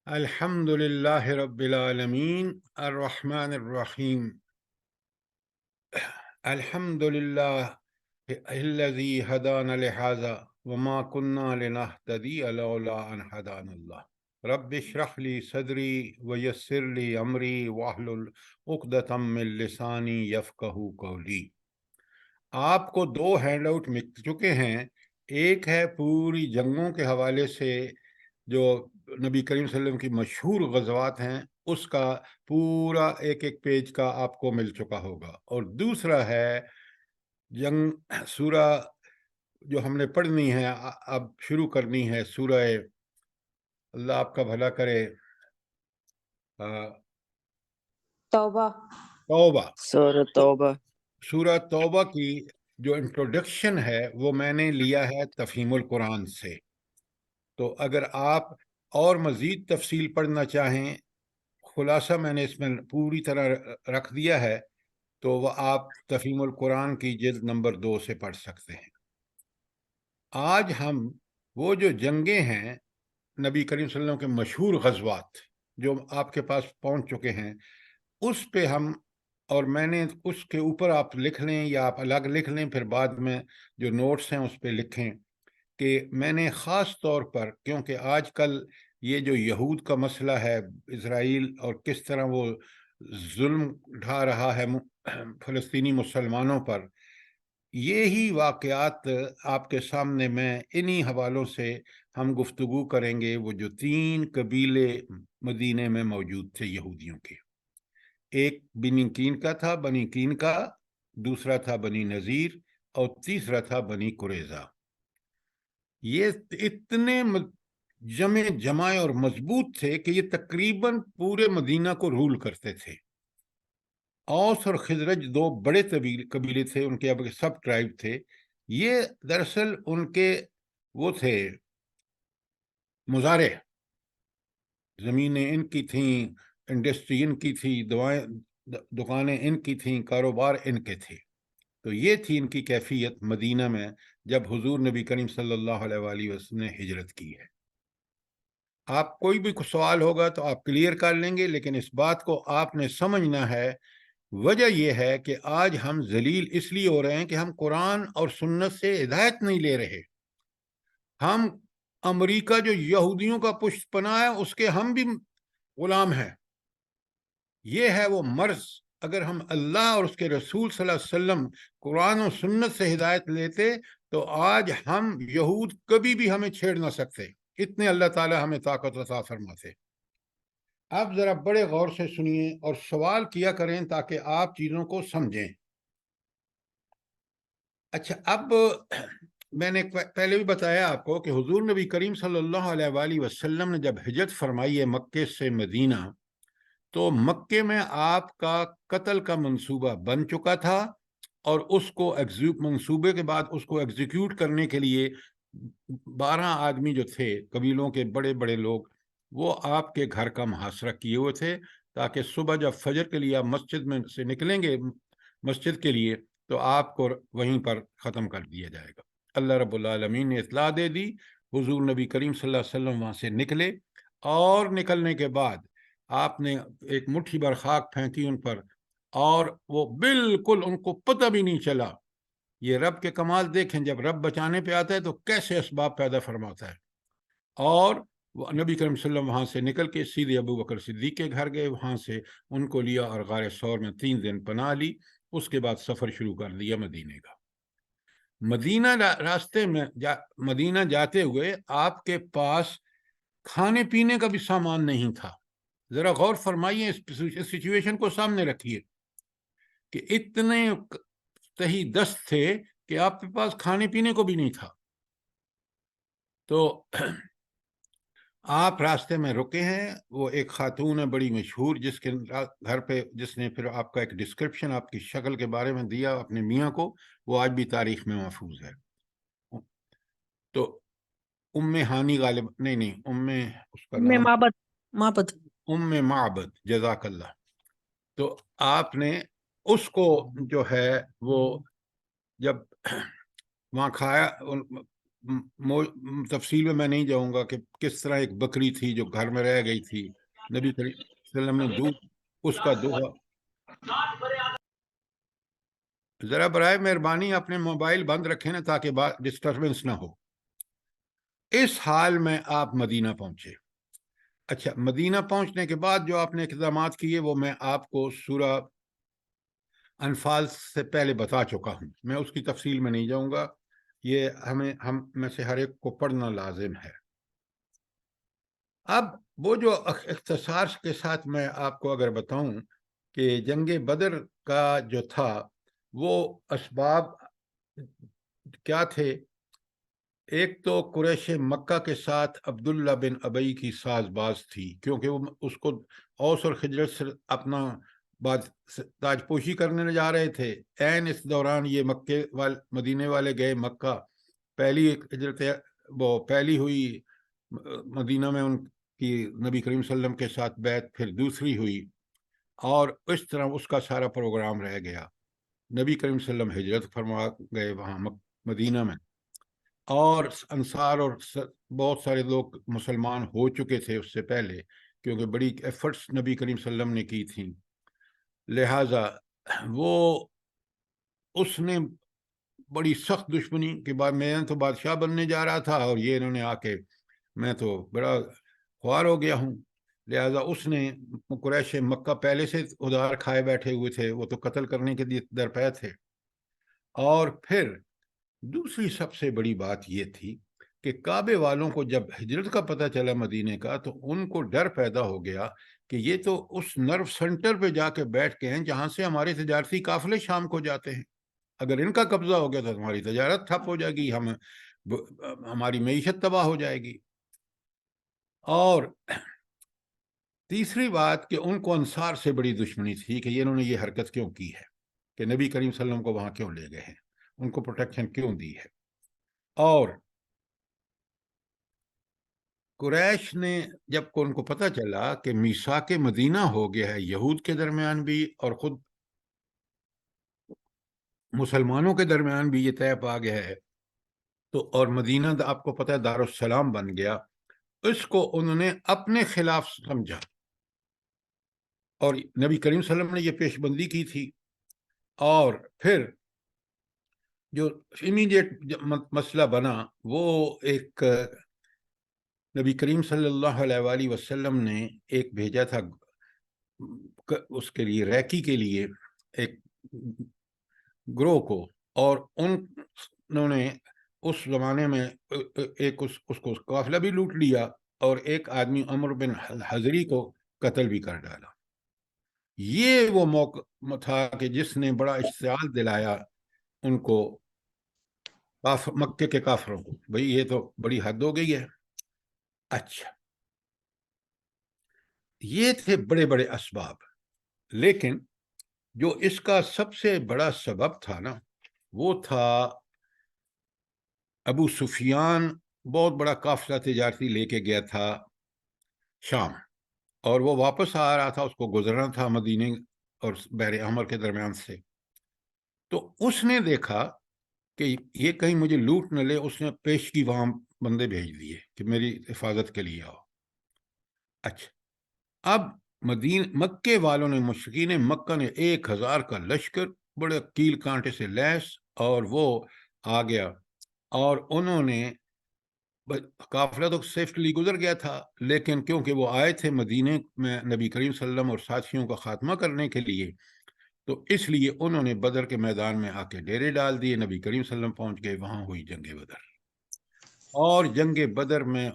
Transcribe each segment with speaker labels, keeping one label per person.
Speaker 1: الحمد للہ رب العالمین الرحمن الرحیم الحمد للہ الذی ہدانا لہذا وما كنا لنہتدی لولا ان ہدانا اللہ رب اشرح لی صدری ویسر لی امری واحلل عقدۃ من لسانی یفقہوا قولی۔ آپ کو دو ہینڈ آؤٹ مل چکے ہیں۔ ایک ہے پوری جنگوں کے حوالے سے جو نبی کریم صلی اللہ علیہ وسلم کی مشہور غزوات ہیں، اس کا پورا ایک ایک پیج کا آپ کو مل چکا ہوگا، اور دوسرا ہے جنگ سورہ جو ہم نے پڑھنی ہے، اب شروع کرنی ہے سورہ، اللہ آپ کا بھلا کرے،
Speaker 2: توبہ
Speaker 1: توبہ۔
Speaker 3: توبہ
Speaker 1: سورہ توبہ کی جو انٹروڈکشن ہے وہ میں نے لیا ہے تفہیم القرآن سے، تو اگر آپ اور مزید تفصیل پڑھنا چاہیں، خلاصہ میں نے اس میں پوری طرح رکھ دیا ہے، تو وہ آپ تفہیم القرآن کی جلد نمبر 2 سے پڑھ سکتے ہیں۔ آج ہم وہ جو جنگیں ہیں نبی کریم صلی اللہ علیہ وسلم کے مشہور غزوات جو آپ کے پاس پہنچ چکے ہیں، اس پہ ہم، اور میں نے اس کے اوپر آپ لکھ لیں یا آپ الگ لکھ لیں، پھر بعد میں جو نوٹس ہیں اس پہ لکھیں، کہ میں نے خاص طور پر، کیونکہ آج کل یہ جو یہود کا مسئلہ ہے، اسرائیل، اور کس طرح وہ ظلم ڈھا رہا ہے فلسطینی مسلمانوں پر، یہی واقعات آپ کے سامنے میں انہی حوالوں سے ہم گفتگو کریں گے۔ وہ جو 3 قبیلے مدینے میں موجود تھے یہودیوں کے، ایک بنی کین کا تھا، بنی کین کا، دوسرا تھا بنی نذیر، اور تیسرا تھا بنی قریظہ۔ یہ اتنے جمع اور مضبوط تھے کہ یہ تقریباً پورے مدینہ کو رول کرتے تھے۔ اوس اور خزرج 2 بڑے قبیلے تھے، ان کے اب سب ٹرائب تھے۔ یہ دراصل ان کے وہ تھے مزارع، زمینیں ان کی تھیں، انڈسٹری ان کی تھی، دکانیں ان کی تھیں، کاروبار ان کے تھے۔ تو یہ تھی ان کی کیفیت مدینہ میں جب حضور نبی کریم صلی اللہ علیہ وآلہ وسلم نے ہجرت کی ہے۔ آپ کوئی بھی سوال ہوگا تو آپ کلیئر کر لیں گے، لیکن اس بات کو آپ نے سمجھنا ہے۔ وجہ یہ ہے کہ آج ہم ذلیل اس لیے ہو رہے ہیں کہ ہم قرآن اور سنت سے ہدایت نہیں لے رہے۔ ہم امریکہ جو یہودیوں کا پشت پناہ ہے، اس کے ہم بھی غلام ہیں۔ یہ ہے وہ مرض۔ اگر ہم اللہ اور اس کے رسول صلی اللہ علیہ وسلم قرآن و سنت سے ہدایت لیتے تو آج ہم یہود کبھی بھی ہمیں چھیڑ نہ سکتے، اتنے اللہ تعالی ہمیں طاقت عطا فرماتے۔ اب ذرا بڑے غور سے سنیے اور سوال کیا کریں تاکہ آپ چیزوں کو سمجھیں۔ اچھا، اب میں نے پہلے بھی بتایا آپ کو کہ حضور نبی کریم صلی اللہ علیہ وآلہ وسلم نے جب ہجرت فرمائی ہے مکے سے مدینہ، تو مکے میں آپ کا قتل کا منصوبہ بن چکا تھا، اور اس کو منصوبے کے بعد اس کو ایگزیکیوٹ کرنے کے لیے 12 آدمی جو تھے قبیلوں کے بڑے بڑے لوگ، وہ آپ کے گھر کا محاصرہ کیے ہوئے تھے، تاکہ صبح جب فجر کے لیے آپ مسجد میں سے نکلیں گے مسجد کے لیے تو آپ کو وہیں پر ختم کر دیا جائے گا۔ اللہ رب العالمین نے اطلاع دے دی، حضور نبی کریم صلی اللہ علیہ وسلم وہاں سے نکلے، اور نکلنے کے بعد آپ نے ایک مٹھی بھر خاک پھینکی ان پر، اور وہ بالکل ان کو پتہ بھی نہیں چلا۔ یہ رب کے کمال دیکھیں، جب رب بچانے پہ آتا ہے تو کیسے اسباب پیدا فرماتا ہے۔ اور نبی کریم صلی اللہ علیہ وسلم وہاں سے نکل کے سیدھے ابو بکر صدیق کے گھر گئے، وہاں سے ان کو لیا اور غار ثور میں 3 دن پناہ لی۔ اس کے بعد سفر شروع کر دیا مدینے کا۔ مدینہ راستے میں مدینہ جاتے ہوئے آپ کے پاس کھانے پینے کا بھی سامان نہیں تھا۔ ذرا غور فرمائیے، اس سچویشن کو سامنے رکھیے کہ اتنے تہی دست تھے کہ آپ کے پاس کھانے پینے کو بھی نہیں تھا۔ تو آپ راستے میں رکے ہیں، وہ ایک خاتون ہے بڑی مشہور، جس کے گھر پہ جس نے پھر آپ کا ایک ڈسکرپشن آپ کی شکل کے بارے میں دیا اپنے میاں کو، وہ آج بھی تاریخ میں محفوظ ہے۔ تو ام ہانی غالب نہیں اس کا نام ام معبد، جزاک اللہ۔ تو آپ نے اس کو جو ہے وہ جب وہاں کھایا، تفصیل میں نہیں جاؤں گا کہ کس طرح ایک بکری تھی جو گھر میں رہ گئی تھی، نبی کریم صلی اللہ علیہ وسلم نے دودھ اس کا دوہا. ذرا برائے مہربانی اپنے موبائل بند رکھیں نا تاکہ ڈسٹربنس نہ ہو. اس حال میں آپ مدینہ پہنچے. اچھا، مدینہ پہنچنے کے بعد جو آپ نے اقدامات کیے وہ میں آپ کو سورہ انفال سے پہلے بتا چکا ہوں، میں اس کی تفصیل میں نہیں جاؤں گا. یہ ہم میں سے ہر ایک کو پڑھنا لازم ہے. اب وہ جو اختصار کے ساتھ میں آپ کو اگر بتاؤں کہ جنگ بدر کا جو تھا وہ اسباب کیا تھے. ایک تو قریش مکہ کے ساتھ عبداللہ بن ابی کی ساز باز تھی، کیونکہ وہ اس کو اوس اور خجرت سے اپنا تاج پوشی کرنے جا رہے تھے. اس دوران یہ مدینے والے گئے مکہ. پہلی ہجرت وہ پہلی ہوئی مدینہ میں ان کی نبی کریم صلی اللہ علیہ وسلم کے ساتھ بیعت، پھر دوسری ہوئی، اور اس طرح اس کا سارا پروگرام رہ گیا. نبی کریم صلی اللہ علیہ وسلم ہجرت فرما گئے وہاں مدینہ میں، اور انصار اور بہت سارے لوگ مسلمان ہو چکے تھے اس سے پہلے، کیونکہ بڑی ایفرٹس نبی کریم صلی اللہ علیہ وسلم نے کی تھیں. لہٰذا وہ اس نے بڑی سخت دشمنی کے بعد، میں تو بادشاہ بننے جا رہا تھا اور یہ انہوں نے آ کے، میں تو بڑا خوار ہو گیا ہوں. لہٰذا اس نے قریش مکہ پہلے سے ادھار کھائے بیٹھے ہوئے تھے، وہ تو قتل کرنے کے لیے درپے تھے. اور پھر دوسری سب سے بڑی بات یہ تھی کہ کعبے والوں کو جب ہجرت کا پتہ چلا مدینے کا، تو ان کو ڈر پیدا ہو گیا کہ یہ تو اس نرو سنٹر پہ جا کے بیٹھ کے ہیں جہاں سے ہمارے تجارتی قافلے شام کو جاتے ہیں. اگر ان کا قبضہ ہو گیا تو ہماری تجارت ٹھپ ہو جائے گی، ہماری معیشت تباہ ہو جائے گی. اور تیسری بات کہ ان کو انصار سے بڑی دشمنی تھی کہ انہوں نے یہ حرکت کیوں کی ہے، کہ نبی کریم صلی اللہ علیہ وسلم کو وہاں کیوں لے گئے ہیں، ان کو پروٹیکشن کیوں دی ہے. اور قریش نے جب ان کو پتہ چلا کہ میثاق مدینہ ہو گیا ہے یہود کے درمیان بھی اور خود مسلمانوں کے درمیان بھی، یہ طے پا گیا ہے، تو اور مدینہ آپ کو پتہ ہے دارالسلام بن گیا. اس کو انہوں نے اپنے خلاف سمجھا، اور نبی کریم صلی اللہ علیہ وسلم نے یہ پیش بندی کی تھی. اور پھر جو امیڈیٹ مسئلہ بنا وہ ایک نبی کریم صلی اللہ علیہ وآلہ وسلم نے ایک بھیجا تھا اس کے لیے ریکی کے لیے ایک گروہ کو، اور انہوں نے اس زمانے میں ایک اس کو قافلہ بھی لوٹ لیا اور ایک آدمی عمر بن حضری کو قتل بھی کر ڈالا. یہ وہ موقع تھا کہ جس نے بڑا اشتعال دلایا ان کو، مکے کے کافروں کو، بھئی یہ تو بڑی حد ہو گئی ہے. اچھا، یہ تھے بڑے بڑے اسباب. لیکن جو اس کا سب سے بڑا سبب تھا نا، وہ تھا ابو سفیان بہت بڑا قافلہ تجارتی لے کے گیا تھا شام، اور وہ واپس آ رہا تھا، اس کو گزرنا تھا مدینے اور بحر احمر کے درمیان سے. تو اس نے دیکھا کہ یہ کہیں مجھے لوٹ نہ لے، اس نے پیشگی وہاں بندے بھیج دیے کہ میری حفاظت کے لیے آؤ. اچھا، اب مکے والوں نے، مشرکین مکہ نے 1000 کا لشکر بڑے کیل کانٹے سے لیس، اور وہ آ گیا، اور انہوں نے قافلہ تو سیفلی گزر گیا تھا، لیکن کیونکہ وہ آئے تھے مدینے میں نبی کریم صلی اللہ علیہ وسلم اور ساتھیوں کا خاتمہ کرنے کے لیے، تو اس لیے انہوں نے بدر کے میدان میں آ کے ڈیرے ڈال دیے. نبی کریم صلی اللہ علیہ وسلم پہنچ گئے، وہاں ہوئی جنگ بدر. اور جنگ بدر میں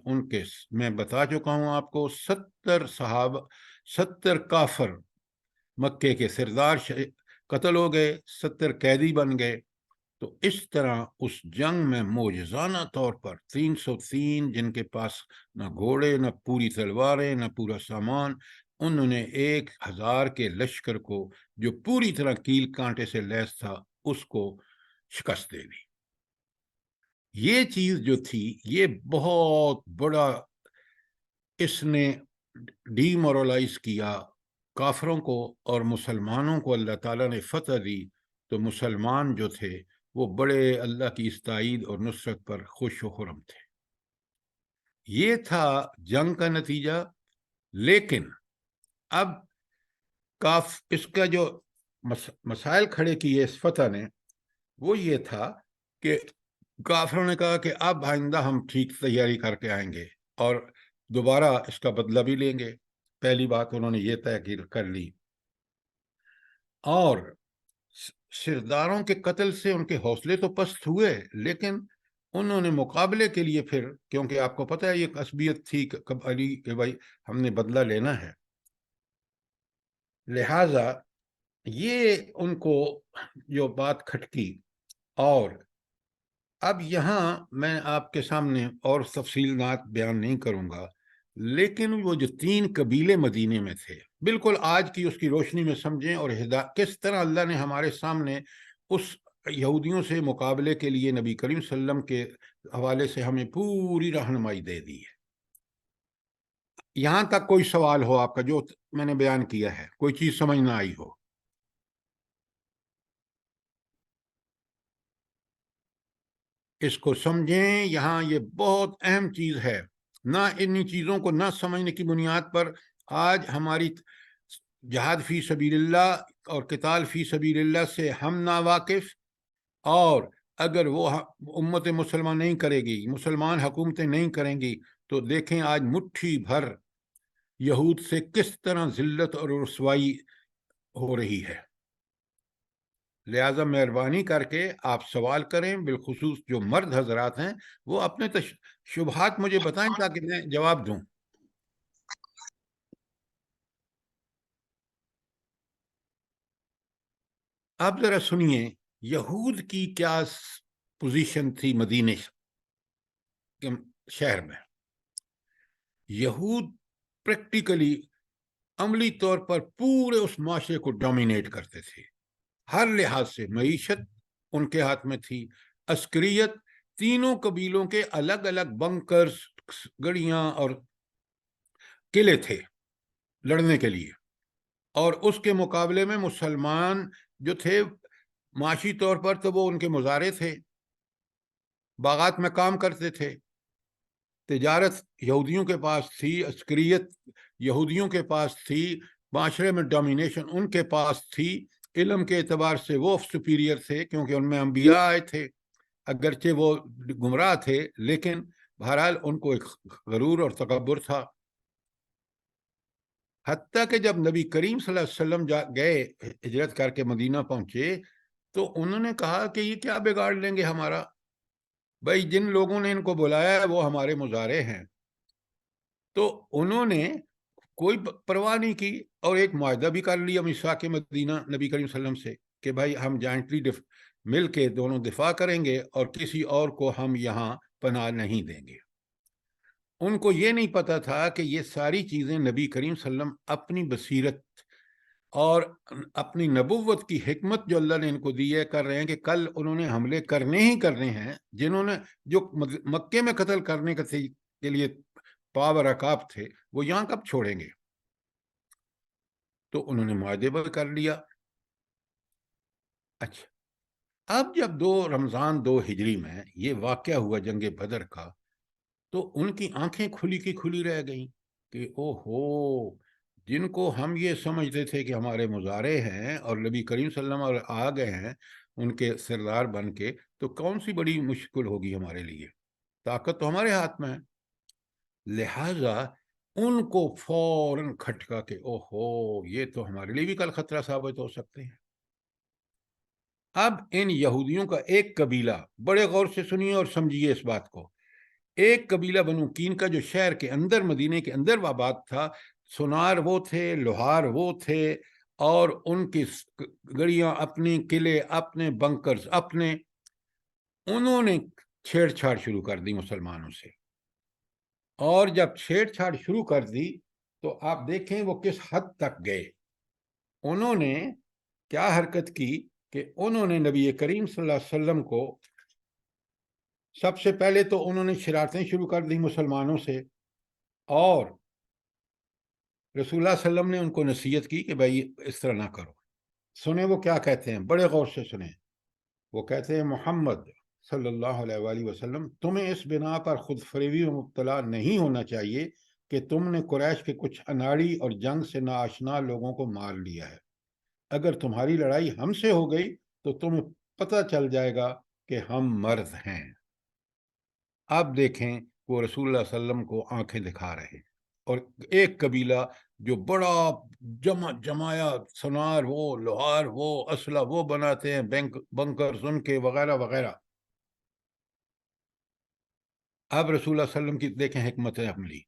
Speaker 1: میں بتا چکا ہوں آپ کو، 70 صحابہ، 70 کافر مکے کے سردار قتل ہو گئے، 70 قیدی بن گئے. تو اس طرح اس جنگ میں معجزانہ طور پر 303 جن کے پاس نہ گھوڑے، نہ پوری تلواریں، نہ پورا سامان، انہوں نے 1000 کے لشکر کو جو پوری طرح کیل کانٹے سے لیس تھا اس کو شکست دے دی. یہ چیز جو تھی یہ بہت بڑا، اس نے ڈی مورلائز کیا کافروں کو، اور مسلمانوں کو اللہ تعالیٰ نے فتح دی. تو مسلمان جو تھے وہ بڑے اللہ کی استعید اور نصرت پر خوش و خرم تھے۔ یہ تھا جنگ کا نتیجہ۔ لیکن اب اس کا جو مسائل کھڑے کیے اس فتح نے، وہ یہ تھا کہ کافروں نے کہا کہ اب آئندہ ہم ٹھیک تیاری کر کے آئیں گے اور دوبارہ اس کا بدلہ بھی لیں گے۔ پہلی بات انہوں نے یہ طے کر لی، اور سرداروں کے قتل سے ان کے حوصلے تو پست ہوئے، لیکن انہوں نے مقابلے کے لیے پھر، کیونکہ آپ کو پتہ ہے یہ عصبیت تھی علی کہ بھائی ہم نے بدلہ لینا ہے، لہذا یہ ان کو جو بات کھٹکی۔ اور اب یہاں میں آپ کے سامنے اور تفصیلات بیان نہیں کروں گا، لیکن وہ جو 3 قبیلے مدینے میں تھے، بالکل آج کی اس کی روشنی میں سمجھیں، اور کس طرح اللہ نے ہمارے سامنے اس یہودیوں سے مقابلے کے لیے نبی کریم صلی اللہ علیہ وسلم کے حوالے سے ہمیں پوری رہنمائی دے دی ہے۔ یہاں تک کوئی سوال ہو آپ کا جو میں نے بیان کیا ہے، کوئی چیز سمجھ نہ آئی ہو؟ اس کو سمجھیں، یہاں یہ بہت اہم چیز ہے۔ نہ انہی چیزوں کو نہ سمجھنے کی بنیاد پر آج ہماری جہاد فی سبیل اللہ اور قتال فی سبیل اللہ سے ہم نا واقف، اور اگر وہ امت مسلمان نہیں کرے گی، مسلمان حکومتیں نہیں کریں گی، تو دیکھیں آج مٹھی بھر یہود سے کس طرح ذلت اور رسوائی ہو رہی ہے۔ لہٰذا مہربانی کر کے آپ سوال کریں، بالخصوص جو مرد حضرات ہیں وہ اپنے شبہات مجھے بتائیں تاکہ میں جواب دوں۔ آپ ذرا سنیے یہود کی کیا پوزیشن تھی مدینے کے شہر میں۔ یہود پریکٹیکلی، عملی طور پر پورے اس معاشرے کو ڈومینیٹ کرتے تھے، ہر لحاظ سے۔ معیشت ان کے ہاتھ میں تھی، عسکریت، تینوں قبیلوں کے الگ الگ بنکرز، گڑیاں اور قلعے تھے لڑنے کے لیے، اور اس کے مقابلے میں مسلمان جو تھے معاشی طور پر تو وہ ان کے مزارع تھے، باغات میں کام کرتے تھے، تجارت یہودیوں کے پاس تھی، عسکریت یہودیوں کے پاس تھی، معاشرے میں ڈومینیشن ان کے پاس تھی، علم کے اعتبار سے وہ سپیریئر تھے کیونکہ ان میں انبیاء آئے تھے، اگرچہ وہ گمراہ تھے لیکن بہرحال ان کو ایک غرور اور تکبر تھا۔ حتیٰ کہ جب نبی کریم صلی اللہ علیہ وسلم گئے ہجرت کر کے مدینہ پہنچے تو انہوں نے کہا کہ یہ کیا بگاڑ لیں گے ہمارا، بھائی جن لوگوں نے ان کو بلایا ہے وہ ہمارے مزارع ہیں۔ تو انہوں نے کوئی پرواہ نہیں کی اور ایک معاہدہ بھی کر لیا میثاق مدینہ نبی کریم صلی اللہ علیہ وسلم سے کہ بھائی ہم جوائنٹلی مل کے دونوں دفاع کریں گے اور کسی اور کو ہم یہاں پناہ نہیں دیں گے۔ ان کو یہ نہیں پتا تھا کہ یہ ساری چیزیں نبی کریم صلی اللہ علیہ وسلم اپنی بصیرت اور اپنی نبوت کی حکمت جو اللہ نے ان کو دی ہے کر رہے ہیں کہ کل انہوں نے حملے کرنے ہی کرنے ہیں۔ جنہوں نے جو مکے میں قتل کرنے کے لیے پاور رکاب تھے وہ یہاں کب چھوڑیں گے؟ تو انہوں نے معاہدے پر کر لیا۔ اچھا، اب جب 2 رمضان 2 ہجری میں یہ واقعہ ہوا جنگ بدر کا، تو ان کی آنکھیں کھلی کی کھلی رہ گئیں کہ او ہو، جن کو ہم یہ سمجھتے تھے کہ ہمارے مزارع ہیں اور نبی کریم صلی اللہ علیہ وسلم آ گئے ہیں ان کے سردار بن کے، تو کون سی بڑی مشکل ہوگی ہمارے لیے، طاقت تو ہمارے ہاتھ میں ہے۔ لہٰذا ان کو فوراً کھٹکا کہ او ہو، یہ تو ہمارے لیے بھی کل خطرہ ثابت ہو سکتے ہیں۔ اب ان یہودیوں کا ایک قبیلہ، بڑے غور سے سنیے اور سمجھیے اس بات کو، ایک قبیلہ بنو کین کا جو شہر کے اندر مدینے کے اندر آباد تھا، سونار وہ تھے، لوہار وہ تھے، اور ان کی گڑیاں اپنی، قلعے اپنے، بنکرز اپنے، انہوں نے چھیڑ چھاڑ شروع کر دی مسلمانوں سے۔ اور جب چھیڑ چھاڑ شروع کر دی تو آپ دیکھیں وہ کس حد تک گئے۔ انہوں نے کیا حرکت کی کہ انہوں نے نبی کریم صلی اللہ علیہ وسلم کو سب سے پہلے تو انہوں نے شرارتیں شروع کر دی مسلمانوں سے، اور رسول اللہ صلی اللہ علیہ وسلم نے ان کو نصیحت کی کہ بھائی اس طرح نہ کرو۔ سنیں وہ کیا کہتے ہیں، بڑے غور سے سنیں۔ وہ کہتے ہیں محمد صلی اللہ علیہ وآلہ وسلم تمہیں اس بنا پر خود فریبی میں مبتلا نہیں ہونا چاہیے کہ تم نے قریش کے کچھ اناڑی اور جنگ سے ناآشنا لوگوں کو مار لیا ہے۔ اگر تمہاری لڑائی ہم سے ہو گئی تو تمہیں پتہ چل جائے گا کہ ہم مرد ہیں۔ آپ دیکھیں وہ رسول اللہ صلی اللہ علیہ وسلم کو آنکھیں دکھا رہے ہیں، اور ایک قبیلہ جو بڑا جمایا سنار وہ لوہار وہ اسلحہ وہ بناتے ہیں، بنکرز ان کے وغیرہ وغیرہ۔ اب رسول اللہ صلی اللہ علیہ وسلم کی دیکھیں حکمت عملی۔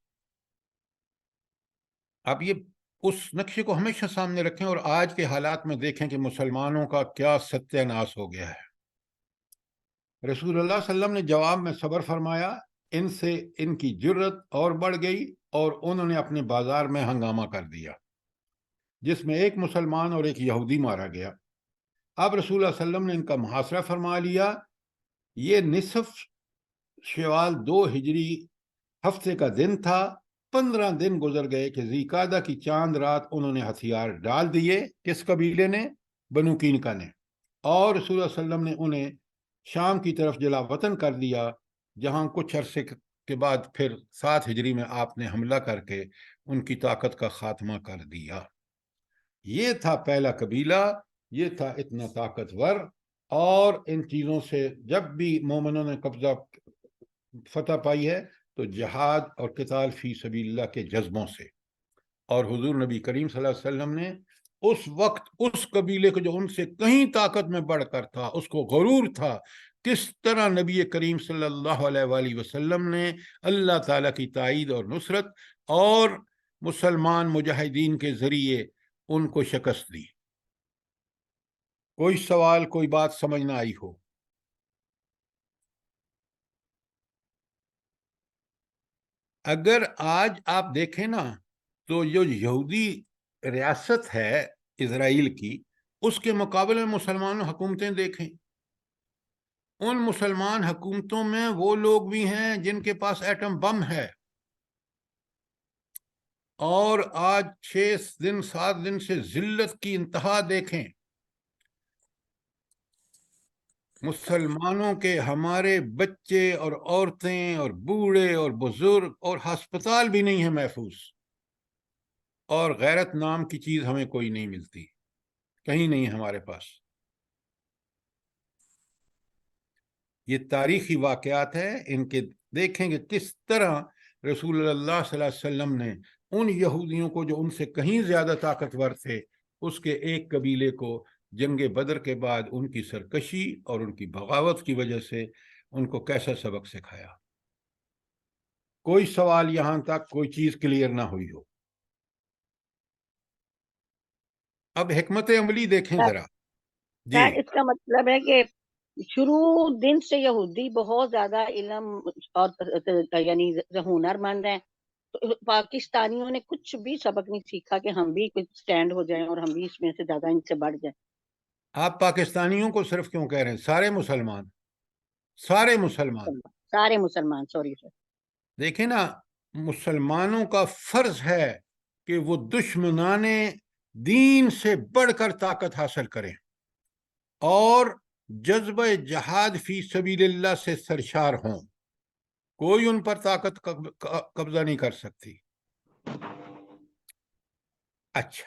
Speaker 1: اب یہ اس نقشے کو ہمیشہ سامنے رکھیں اور آج کے حالات میں دیکھیں کہ مسلمانوں کا کیا ستیہ ناش ہو گیا ہے۔ رسول اللہ صلی اللہ علیہ وسلم نے جواب میں صبر فرمایا، ان سے ان کی جرت اور بڑھ گئی اور انہوں نے اپنے بازار میں ہنگامہ کر دیا، جس میں ایک مسلمان اور ایک یہودی مارا گیا۔ اب رسول اللہ صلی اللہ علیہ وسلم نے ان کا محاصرہ فرما لیا۔ یہ نصف شوال 2 ہجری ہفتے کا دن تھا۔ 15 دن گزر گئے کہ ذی قعدہ کی چاند رات انہوں نے ہتھیار ڈال دیے۔ کس قبیلے نے؟ بنو کینکا نے۔ اور رسول اللہ صلی اللہ علیہ وسلم نے انہیں شام کی طرف جلا وطن کر دیا، جہاں کچھ عرصے کے بعد پھر 7 ہجری میں آپ نے حملہ کر کے ان کی طاقت کا خاتمہ کر دیا۔ یہ تھا پہلا قبیلہ، یہ تھا اتنا طاقتور، اور ان چیزوں سے جب بھی مومنوں نے قبضہ فتح پائی ہے تو جہاد اور قتال فی سبیل اللہ کے جذبوں سے۔ اور حضور نبی کریم صلی اللہ علیہ وسلم نے اس وقت اس قبیلے کو جو ان سے کہیں طاقت میں بڑھ کر تھا، اس کو غرور تھا، کس طرح نبی کریم صلی اللہ علیہ وآلہ وسلم نے اللہ تعالیٰ کی تائید اور نصرت اور مسلمان مجاہدین کے ذریعے ان کو شکست دی۔ کوئی سوال، کوئی بات سمجھ نہ آئی ہو؟ اگر آج آپ دیکھیں نا تو جو یہودی ریاست ہے اسرائیل کی، اس کے مقابلے میں مسلمان حکومتیں دیکھیں، ان مسلمان حکومتوں میں وہ لوگ بھی ہیں جن کے پاس ایٹم بم ہے، اور آج 6 دن 7 دن سے ذلت کی انتہا دیکھیں۔ مسلمانوں کے ہمارے بچے اور عورتیں اور بوڑھے اور بزرگ اور ہسپتال بھی نہیں ہیں محفوظ، اور غیرت نام کی چیز ہمیں کوئی نہیں ملتی، کہیں نہیں ہمارے پاس۔ یہ تاریخی واقعات ہیں، ان کے دیکھیں کہ کس طرح رسول اللہ صلی اللہ علیہ وسلم نے ان یہودیوں کو جو ان سے کہیں زیادہ طاقتور تھے، اس کے ایک قبیلے کو جنگ بدر کے بعد ان کی سرکشی اور ان کی بغاوت کی وجہ سے ان کو کیسا سبق سکھایا۔ کوئی سوال یہاں تک کوئی چیز کلیئر نہ ہوئی ہو؟ اب حکمت عملی دیکھیں ذرا۔ جی،
Speaker 3: اس کا مطلب ہے کہ شروع دن سے یہودی بہت زیادہ علم اور یعنی ہنر مند ہیں، تو پاکستانیوں نے کچھ بھی سبق نہیں سیکھا کہ ہم بھی کچھ سٹینڈ ہو جائیں اور ہم بھی اس میں سے زیادہ ان سے بڑھ جائیں۔
Speaker 1: آپ پاکستانیوں کو صرف کیوں کہہ رہے ہیں؟ سارے مسلمان، سارے مسلمان
Speaker 3: سارے مسلمان، سوری سر۔
Speaker 1: دیکھیں نا، مسلمانوں کا فرض ہے کہ وہ دشمنان دین سے بڑھ کر طاقت حاصل کریں اور جذبہ جہاد فی سبیل اللہ سے سرشار ہوں۔ کوئی ان پر طاقت قبضہ نہیں کر سکتی۔ اچھا،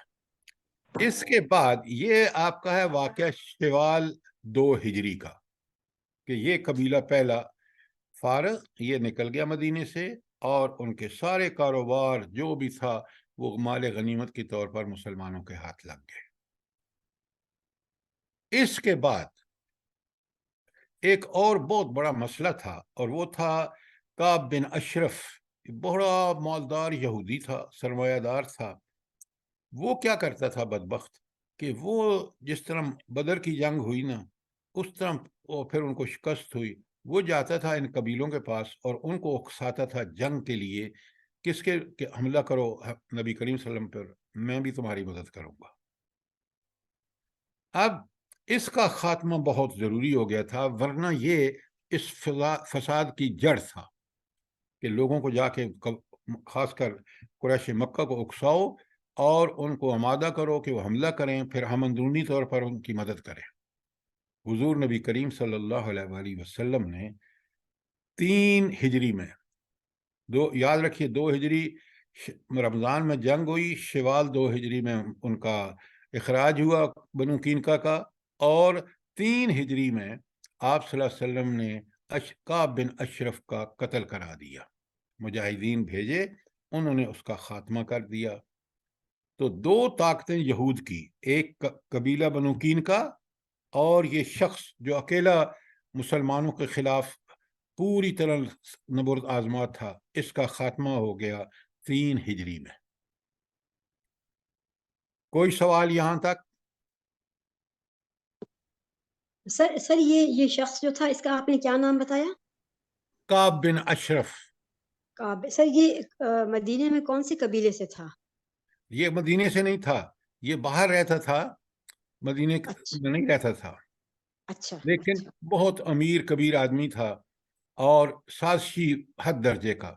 Speaker 1: اس کے بعد یہ آپ کا ہے واقعہ شوال 2 ہجری کا، کہ یہ قبیلہ پہلا فارغ، یہ نکل گیا مدینے سے، اور ان کے سارے کاروبار جو بھی تھا وہ مال غنیمت کے طور پر مسلمانوں کے ہاتھ لگ گئے۔ اس کے بعد ایک اور بہت بڑا مسئلہ تھا، اور وہ تھا کعب بن اشرف، بڑا مالدار یہودی تھا، سرمایہ دار تھا۔ وہ کیا کرتا تھا بدبخت کہ وہ جس طرح بدر کی جنگ ہوئی نا، اس طرح وہ پھر ان کو شکست ہوئی، وہ جاتا تھا ان قبیلوں کے پاس اور ان کو اکساتا تھا جنگ کے لیے، کس کے کہ حملہ کرو نبی کریم صلی اللہ علیہ وسلم پر، میں بھی تمہاری مدد کروں گا۔ اب اس کا خاتمہ بہت ضروری ہو گیا تھا، ورنہ یہ اس فساد کی جڑ تھا کہ لوگوں کو جا کے خاص کر قریش مکہ کو اکساؤ اور ان کو آمادہ کرو کہ وہ حملہ کریں، پھر ہم اندرونی طور پر ان کی مدد کریں۔ حضور نبی کریم صلی اللہ علیہ وآلہ وسلم نے 3 ہجری میں، یاد رکھیے 2 ہجری رمضان میں جنگ ہوئی، شوال 2 ہجری میں ان کا اخراج ہوا بنو قینقاع کا، اور 3 ہجری میں آپ صلی اللہ علیہ وسلم نے کعب بن اشرف کا قتل کرا دیا، مجاہدین بھیجے، انہوں نے اس کا خاتمہ کر دیا۔ تو 2 طاقتیں یہود کی، ایک قبیلہ بنو قینقاع اور یہ شخص جو اکیلا مسلمانوں کے خلاف پوری طرح نبرد آزما تھا، اس کا خاتمہ ہو گیا 3 ہجری میں۔ کوئی سوال یہاں تک؟
Speaker 4: سر یہ شخص جو تھا، اس کا آپ نے کیا نام بتایا؟
Speaker 1: کعب بن اشرف۔
Speaker 4: سر یہ مدینے میں کون سے قبیلے سے تھا؟
Speaker 1: یہ مدینے سے نہیں تھا، یہ باہر رہتا تھا، مدینے میں نہیں رہتا تھا،
Speaker 4: اچھا،
Speaker 1: لیکن بہت امیر کبیر آدمی تھا اور سازشی حد درجے کا۔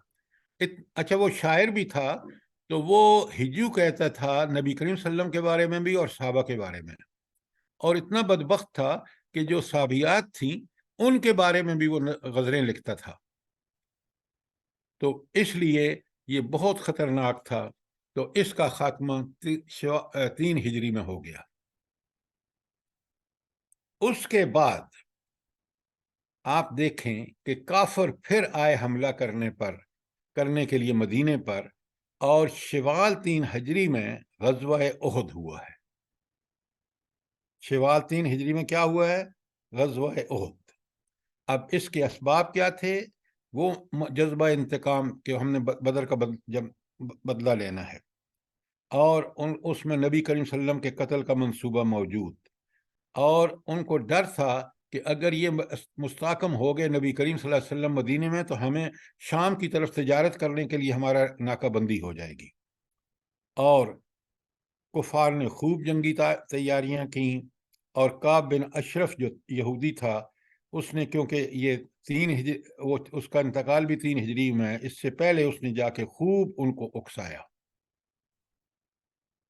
Speaker 1: اچھا، وہ شاعر بھی تھا، تو وہ ہجو کہتا تھا نبی کریم صلی اللہ علیہ وسلم کے بارے میں بھی اور صحابہ کے بارے میں، اور اتنا بدبخت تھا کہ جو صحابیات تھیں ان کے بارے میں بھی وہ غزلیں لکھتا تھا، تو اس لیے یہ بہت خطرناک تھا۔ تو اس کا خاتمہ 3 ہجری میں ہو گیا۔ اس کے بعد آپ دیکھیں کہ کافر پھر آئے حملہ کرنے کے لیے مدینے پر، اور شوال 3 ہجری میں غزوہ احد ہوا ہے۔ شوال 3 ہجری میں کیا ہوا ہے؟ غزوہ احد۔ اب اس کے اسباب کیا تھے؟ وہ جذبہ انتقام کہ ہم نے بدر کا بدلہ لینا ہے، اور اس میں نبی کریم صلی اللہ علیہ وسلم کے قتل کا منصوبہ موجود، اور ان کو ڈر تھا کہ اگر یہ مستحکم ہو گئے نبی کریم صلی اللہ علیہ وسلم مدینے میں، تو ہمیں شام کی طرف تجارت کرنے کے لیے ہمارا ناکہ بندی ہو جائے گی۔ اور کفار نے خوب جنگی تیاریاں کیں، اور کعب بن اشرف جو یہودی تھا، اس نے، کیونکہ یہ 3 ہجری، اس کا انتقال بھی 3 ہجری میں، اس سے پہلے اس نے جا کے خوب ان کو اکسایا۔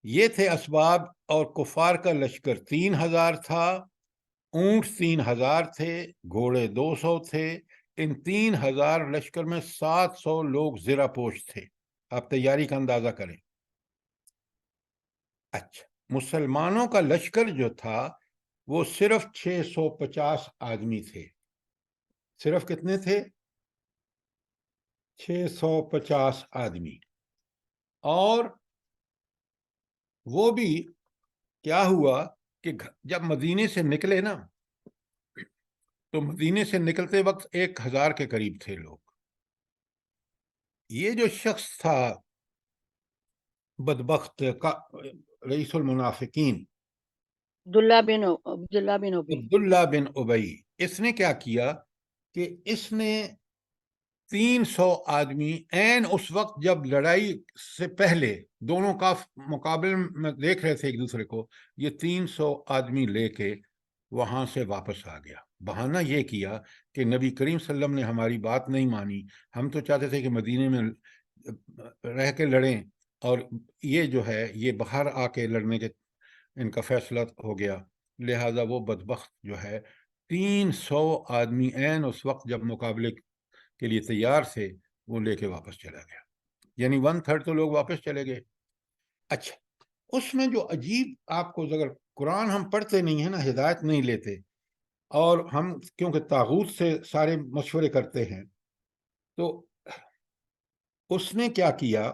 Speaker 1: یہ تھے اسباب۔ اور کفار کا لشکر 3000 تھا، اونٹ 3000 تھے، گھوڑے 200 تھے۔ ان 3000 لشکر میں 700 لوگ زرہ پوش تھے۔ آپ تیاری کا اندازہ کریں۔ اچھا، مسلمانوں کا لشکر جو تھا وہ صرف 650 آدمی تھے۔ صرف کتنے تھے؟ 650 آدمی۔ اور وہ بھی کیا ہوا کہ جب مدینے سے نکلے نا، تو مدینے سے نکلتے وقت 1000 کے قریب تھے لوگ۔ یہ جو شخص تھا بدبخت رئیس المنافقین، عبداللہ بن ابی، اس نے کیا کیا کہ اس نے 300 آدمی عین اس وقت جب لڑائی سے پہلے دونوں کا مقابل میں دیکھ رہے تھے ایک دوسرے کو، یہ 300 آدمی لے کے وہاں سے واپس آ گیا۔ بہانہ یہ کیا کہ نبی کریم صلی اللہ علیہ وسلم نے ہماری بات نہیں مانی، ہم تو چاہتے تھے کہ مدینے میں رہ کے لڑیں، اور یہ جو ہے یہ باہر آ کے لڑنے کے ان کا فیصلہ ہو گیا، لہٰذا وہ بدبخت جو ہے 300 آدمی عین اس وقت جب مقابلے کے لیے تیار تھے وہ لے کے واپس چلا گیا، یعنی 1/3 تو لوگ واپس چلے گئے۔ اچھا، اس میں جو عجیب، آپ کو اگر قرآن ہم پڑھتے نہیں ہیں نا، ہدایت نہیں لیتے، اور ہم کیونکہ طاغوت سے سارے مشورے کرتے ہیں، تو اس نے کیا کیا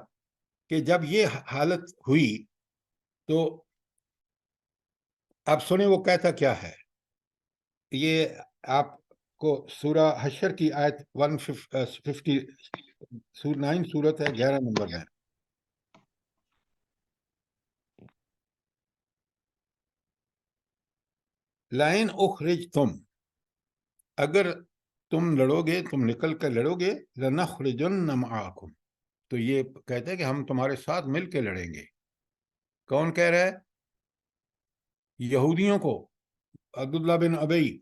Speaker 1: کہ جب یہ حالت ہوئی تو اب سنیں وہ کہتا کیا ہے۔ یہ آپ کو سورہ حشر کی آیت 159 سورت ہے، 11 نمبر میں۔ لَإِنْ أُخْرِجْتُمْ، اگر تم لڑو گے، تم نکل کر لڑو گے، لَنَخْرِجُنَّ مَعَكُمْ، تو یہ کہتے ہیں کہ ہم تمہارے ساتھ مل کے لڑیں گے۔ کون کہہ رہا ہے؟ یہودیوں کو، عبداللہ بن ابی۔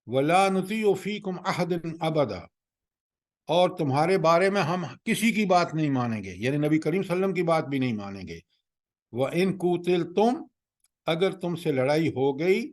Speaker 1: وَلَا نُطِيعُ فِيكُمْ أَحَدٍ أَبَدًا، اور تمہارے بارے میں ہم کسی کی بات نہیں مانیں گے، یعنی نبی کریم صلی اللہ علیہ وسلم کی بات بھی نہیں مانیں گے۔ وَإِن قُوتِلْتُمْ، اگر تم سے لڑائی ہو گئی،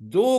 Speaker 1: 2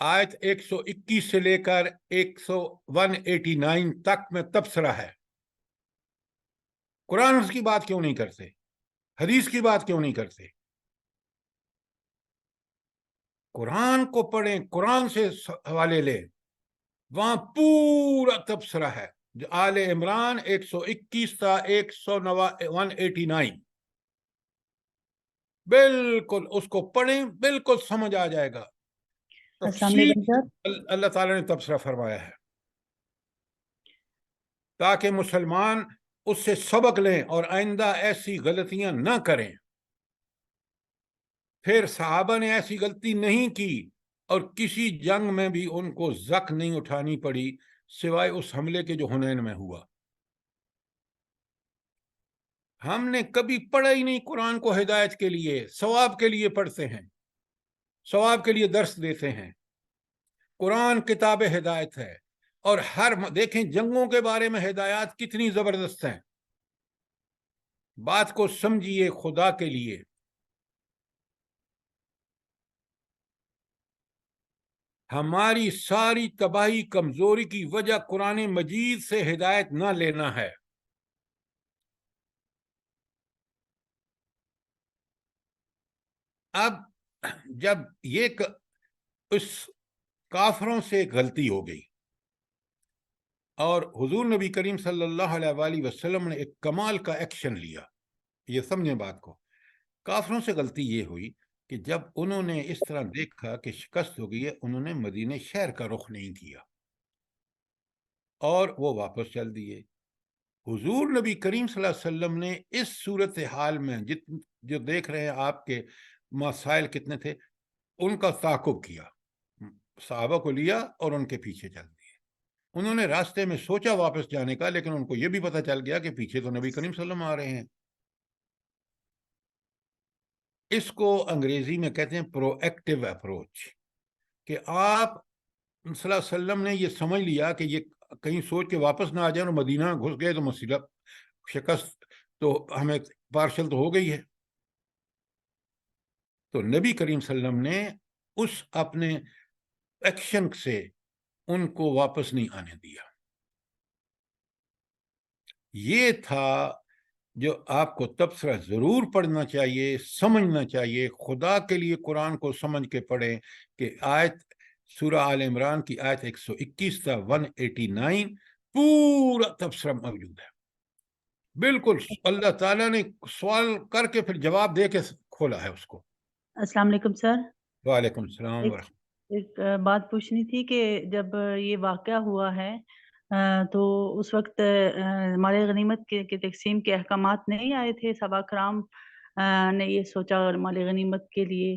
Speaker 1: آیت 121 سے لے کر 189 تک میں تبصرہ ہے. قرآن اس کی بات کیوں نہیں کرتے؟ حدیث کی بات کیوں نہیں کرتے؟ قرآن کو پڑھیں، قرآن سے حوالے لیں، وہاں پورا تبصرہ ہے. جو آل عمران 121 تا 189 بالکل اس کو پڑھیں، بالکل سمجھ آ جائے گا.
Speaker 2: السلام علیکم سر.
Speaker 1: اللہ تعالیٰ نے تبصرہ فرمایا ہے تاکہ مسلمان اس سے سبق لیں اور آئندہ ایسی غلطیاں نہ کریں. پھر صحابہ نے ایسی غلطی نہیں کی اور کسی جنگ میں بھی ان کو زک نہیں اٹھانی پڑی سوائے اس حملے کے جو حنین میں ہوا. ہم نے کبھی پڑھا ہی نہیں قرآن کو ہدایت کے لیے، ثواب کے لیے پڑھتے ہیں، ثواب کے لیے درس دیتے ہیں. قرآن کتاب ہدایت ہے. اور دیکھیں جنگوں کے بارے میں ہدایات کتنی زبردست ہیں. بات کو سمجھیے خدا کے لیے. ہماری ساری تباہی کمزوری کی وجہ قرآن مجید سے ہدایت نہ لینا ہے. اب جب یہ اس کافروں سے غلطی ہو گئی اور حضور نبی کریم صلی اللہ علیہ وآلہ وسلم نے ایک کمال کا ایکشن لیا. یہ سمجھیں بات کو. کافروں سے غلطی یہ ہوئی کہ جب انہوں نے اس طرح دیکھا کہ شکست ہو گئی ہے، انہوں نے مدینہ شہر کا رخ نہیں کیا اور وہ واپس چل دیے. حضور نبی کریم صلی اللہ علیہ وسلم نے اس صورتحال میں جو دیکھ رہے ہیں آپ کے مسائل کتنے تھے، ان کا تعاقب کیا. صحابہ کو لیا اور ان کے پیچھے چل دیے. انہوں نے راستے میں سوچا واپس جانے کا، لیکن ان کو یہ بھی پتہ چل گیا کہ پیچھے تو نبی کریم صلی اللہ علیہ وسلم آ رہے ہیں. اس کو انگریزی میں کہتے ہیں پرو ایکٹیو اپروچ، کہ آپ صلی اللہ علیہ وسلم نے یہ سمجھ لیا کہ یہ کہیں سوچ کے واپس نہ آ جائیں اور مدینہ گھس گئے تو مسئلہ شکست تو ہمیں پارشل تو ہو گئی ہے. تو نبی کریم صلی اللہ علیہ وسلم نے اس اپنے ایکشن سے ان کو واپس نہیں آنے دیا. یہ تھا جو آپ کو تبصرہ ضرور پڑھنا چاہیے، سمجھنا چاہیے. خدا کے لیے قرآن کو سمجھ کے پڑھیں کہ آیت سورہ آل عمران کی آیت 121 تا 189 پورا تبصرہ موجود ہے. بالکل اللہ تعالیٰ نے سوال کر کے پھر جواب دے کے کھولا ہے اس کو.
Speaker 2: السلام علیکم سر.
Speaker 1: وعلیکم السلام ورحمۃ.
Speaker 2: ایک بات پوچھنی تھی کہ جب یہ واقعہ ہوا ہے تو اس وقت مال غنیمت کے تقسیم کے احکامات نہیں آئے تھے؟ صحابہ کرام نے یہ سوچا مال غنیمت کے لیے،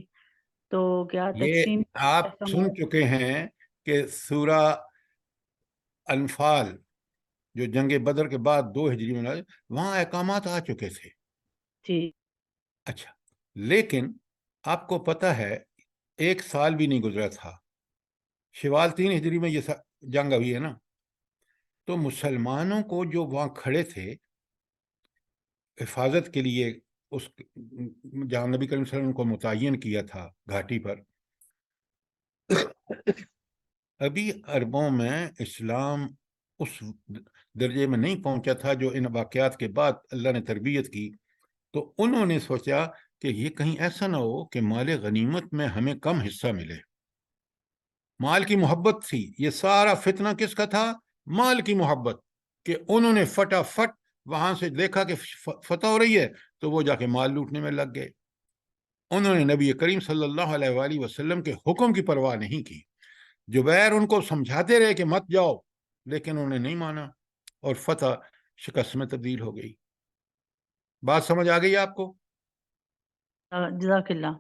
Speaker 2: تو کیا
Speaker 1: یہ
Speaker 2: تقسیم
Speaker 1: آپ سن چکے ہیں کہ سورہ انفال جو جنگ بدر کے بعد 2 ہجری میں وہاں احکامات آ چکے تھے.
Speaker 2: جی.
Speaker 1: اچھا، لیکن آپ کو پتہ ہے 1 سال بھی نہیں گزرا تھا، شوال 3 ہجری میں یہ جنگ ہوئی ہے نا. تو مسلمانوں کو جو وہاں کھڑے تھے حفاظت کے لیے، اس جہاں نبی کریم صلی اللہ علیہ وسلم کو متعین کیا تھا گھاٹی پر، ابھی عربوں میں اسلام اس درجے میں نہیں پہنچا تھا جو ان واقعات کے بعد اللہ نے تربیت کی. تو انہوں نے سوچا کہ یہ کہیں ایسا نہ ہو کہ مال غنیمت میں ہمیں کم حصہ ملے. مال کی محبت تھی. یہ سارا فتنہ کس کا تھا؟ مال کی محبت. کہ انہوں نے فٹافٹ وہاں سے دیکھا کہ فتح ہو رہی ہے تو وہ جا کے مال لوٹنے میں لگ گئے. انہوں نے نبی کریم صلی اللہ علیہ وآلہ وسلم کے حکم کی پرواہ نہیں کی. جبیر ان کو سمجھاتے رہے کہ مت جاؤ، لیکن انہوں نے نہیں مانا اور فتح شکست میں تبدیل ہو گئی. بات سمجھ آ گئی آپ کو؟
Speaker 2: جزاک اللہ.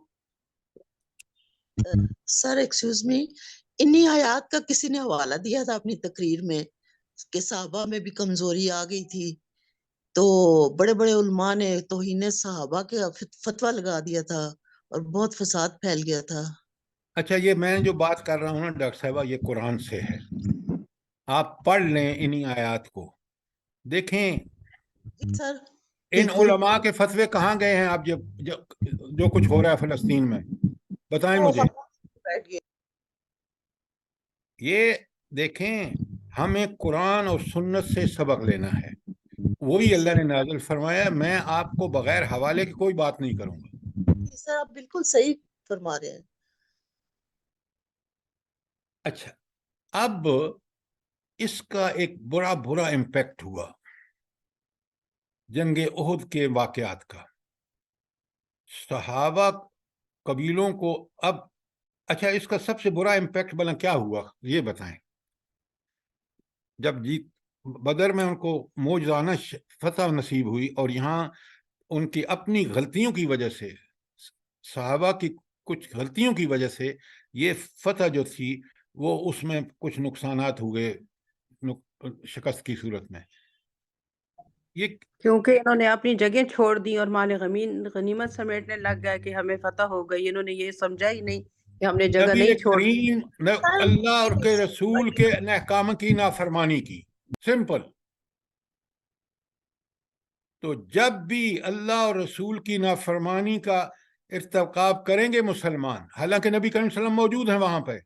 Speaker 5: سر ایکسکیوز می، انہی آیات کا کسی نے حوالہ دیا تھا اپنی تقریر میں کہ صحابہ میں بھی کمزوری آ گئی تھی، تو بڑے بڑے علماء نے توہین صحابہ کے فتویٰ لگا دیا تھا اور بہت فساد پھیل گیا تھا.
Speaker 1: اچھا، یہ میں جو بات کر رہا ہوں نا ڈاکٹر صاحبہ، یہ قرآن سے ہے. آپ پڑھ لیں انہی آیات کو، دیکھیں
Speaker 5: سر
Speaker 1: ان علماء کے فتوے کہاں گئے ہیں. آپ جو کچھ ہو رہا ہے فلسطین میں بتائیں مجھے. یہ دیکھیں ہمیں قرآن اور سنت سے سبق لینا ہے. وہی اللہ نے نازل فرمایا میں آپ کو بغیر حوالے کی کوئی بات نہیں کروں گا.
Speaker 5: سر آپ بالکل صحیح فرما رہے ہیں.
Speaker 1: اچھا اب اس کا ایک برا امپیکٹ ہوا جنگ احد کے واقعات کا. صحابہ قبیلوں کو اب اچھا اس کا سب سے برا امپیکٹ بلا کیا ہوا یہ بتائیں. جب بدر میں ان کو موجزانہ فتح نصیب ہوئی اور یہاں ان کی اپنی غلطیوں کی وجہ سے صحابہ کی کچھ غلطیوں کی وجہ سے یہ فتح جو تھی وہ اس میں کچھ نقصانات ہوئے شکست کی صورت میں. یہ
Speaker 6: کیونکہ انہوں نے اپنی جگہ چھوڑ دی اور مال غنیمت سمیٹنے لگ گئے کہ ہمیں فتح ہو گئی. انہوں نے یہ سمجھا ہی نہیں کہ ہم نے جگہ
Speaker 1: نبی
Speaker 6: نہیں چھوڑ دی.
Speaker 1: کریم اللہ اور کے رسول کے احکام کی نافرمانی کی. سمپل. تو جب بھی اللہ اور رسول کی نافرمانی کا ارتکاب کریں گے مسلمان، حالانکہ نبی کریم صلی اللہ علیہ وسلم موجود ہیں وہاں پہ،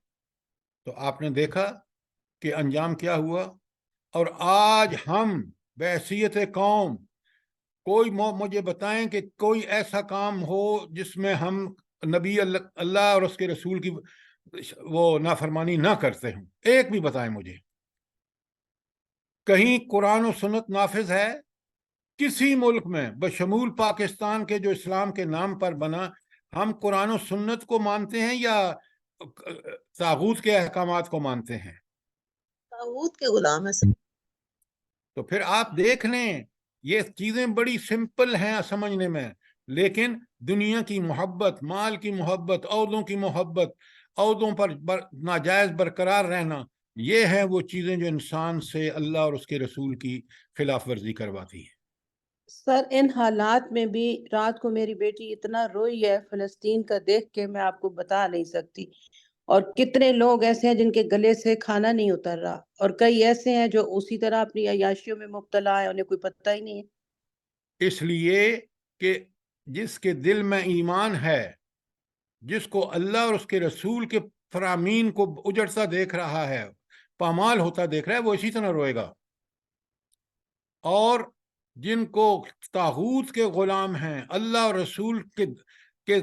Speaker 1: تو آپ نے دیکھا کہ انجام کیا ہوا. اور آج ہم بحیثیت قوم کوئی مجھے بتائیں کہ کوئی ایسا کام ہو جس میں ہم نبی اللہ اور اس کے رسول کی وہ نافرمانی نہ کرتے ہوں. ایک بھی بتائیں مجھے. کہیں قرآن و سنت نافذ ہے کسی ملک میں بشمول پاکستان کے جو اسلام کے نام پر بنا؟ ہم قرآن و سنت کو مانتے ہیں یا طاغوت کے احکامات کو مانتے ہیں؟
Speaker 5: طاغوت کے غلام ہیں.
Speaker 1: تو پھر آپ دیکھ لیں یہ چیزیں بڑی سمپل ہیں سمجھنے میں، لیکن دنیا کی محبت، مال کی محبت، عہدوں کی محبت، عہدوں پر ناجائز برقرار رہنا، یہ ہیں وہ چیزیں جو انسان سے اللہ اور اس کے رسول کی خلاف ورزی کرواتی ہیں.
Speaker 6: سر ان حالات میں بھی رات کو میری بیٹی اتنا روئی ہے فلسطین کا دیکھ کے میں آپ کو بتا نہیں سکتی. اور کتنے لوگ ایسے ہیں جن کے گلے سے کھانا نہیں اتر رہا، اور کئی ایسے ہیں جو اسی طرح اپنی عیاشیوں میں مبتلا ہے، انہیں کوئی پتہ ہی نہیں ہے.
Speaker 1: اس لیے کہ جس کے دل میں ایمان ہے، جس کو اللہ اور اس کے رسول کے فرامین کو اجڑتا دیکھ رہا ہے، پامال ہوتا دیکھ رہا ہے، وہ اسی طرح روئے گا. اور جن کو طاغوت کے غلام ہیں، اللہ اور رسول کے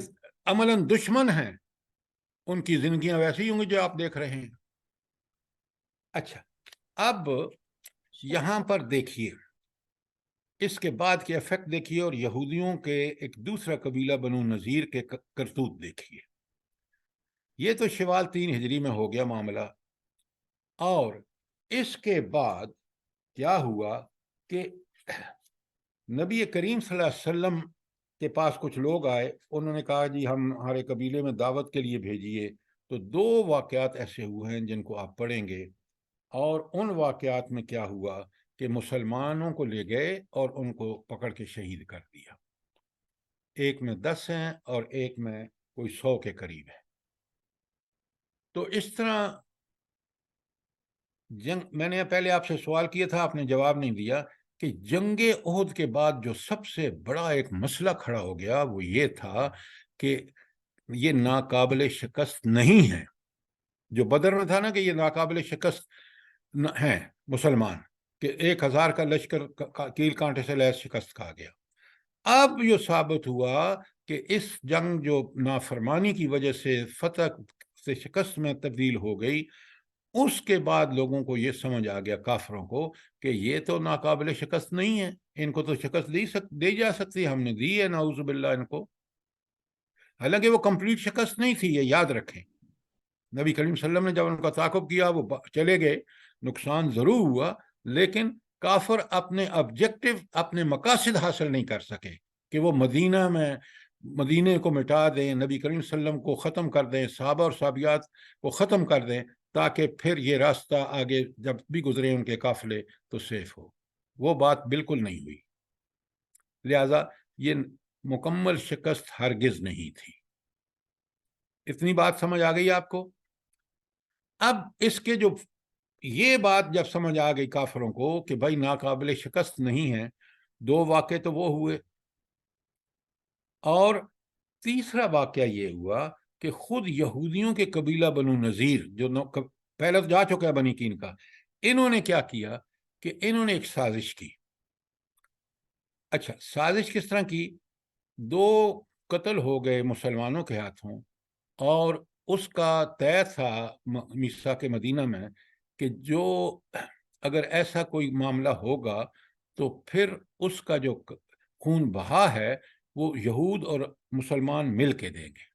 Speaker 1: عملاً دشمن ہیں، ان کی زندگیاں ویسی ہوں گی جو آپ دیکھ رہے ہیں. اچھا اب یہاں پر دیکھیے اس کے بعد کے افیکٹ دیکھیے، اور یہودیوں کے ایک دوسرا قبیلہ بنو نذیر کے کرتوت دیکھیے. یہ تو شوال 3 ہجری میں ہو گیا معاملہ. اور اس کے بعد کیا ہوا کہ نبی کریم صلی اللہ علیہ وسلم کے پاس کچھ لوگ آئے، انہوں نے کہا جی ہم ہمارے قبیلے میں دعوت کے لیے بھیجیے. تو 2 واقعات ایسے ہوئے ہیں جن کو آپ پڑھیں گے، اور ان واقعات میں کیا ہوا کہ مسلمانوں کو لے گئے اور ان کو پکڑ کے شہید کر دیا. ایک میں 10 ہیں اور ایک میں کوئی 100 کے قریب ہے. تو اس طرح میں نے پہلے آپ سے سوال کیا تھا، آپ نے جواب نہیں دیا کہ جنگ احد کے بعد جو سب سے بڑا ایک مسئلہ کھڑا ہو گیا وہ یہ تھا کہ یہ ناقابل شکست نہیں ہے. جو بدر میں تھا نا کہ یہ ناقابل شکست ہیں مسلمان، کہ 1000 کا لشکر کیل کانٹے سے لیس شکست کھا گیا. اب یہ ثابت ہوا کہ اس جنگ جو نافرمانی کی وجہ سے فتح سے شکست میں تبدیل ہو گئی، اس کے بعد لوگوں کو یہ سمجھ آ گیا، کافروں کو، کہ یہ تو ناقابل شکست نہیں ہے، ان کو تو شکست دی جا سکتی، ہم نے دی ہے نعوذ باللہ ان کو. حالانکہ وہ کمپلیٹ شکست نہیں تھی، یہ یاد رکھیں. نبی کریم صلی اللہ علیہ وسلم نے جب ان کا تعاقب کیا وہ چلے گئے، نقصان ضرور ہوا، لیکن کافر اپنے آبجیکٹو، اپنے مقاصد حاصل نہیں کر سکے کہ وہ مدینے کو مٹا دیں، نبی کریم صلی اللہ علیہ وسلم کو ختم کر دیں، صحابہ اور صحابیات کو ختم کر دیں، تاکہ پھر یہ راستہ آگے جب بھی گزرے ان کے قافلے تو سیف ہو. وہ بات بالکل نہیں ہوئی. لہذا یہ مکمل شکست ہرگز نہیں تھی. اتنی بات سمجھ آ گئی آپ کو؟ اب اس کے جو یہ بات جب سمجھ آ گئی کافروں کو کہ بھائی ناقابل شکست نہیں ہے، 2 واقعے تو وہ ہوئے. اور تیسرا واقعہ یہ ہوا کہ خود یہودیوں کے قبیلہ بنو نذیر جو پہلے تو جا چکا ہے بنی کین کا. انہوں نے کیا کیا کہ انہوں نے ایک سازش کی. اچھا سازش کس طرح کی؟ 2 قتل ہو گئے مسلمانوں کے ہاتھوں، اور اس کا طے تھا میثاق مدینہ میں کہ جو اگر ایسا کوئی معاملہ ہوگا تو پھر اس کا جو خون بہا ہے وہ یہود اور مسلمان مل کے دیں گے.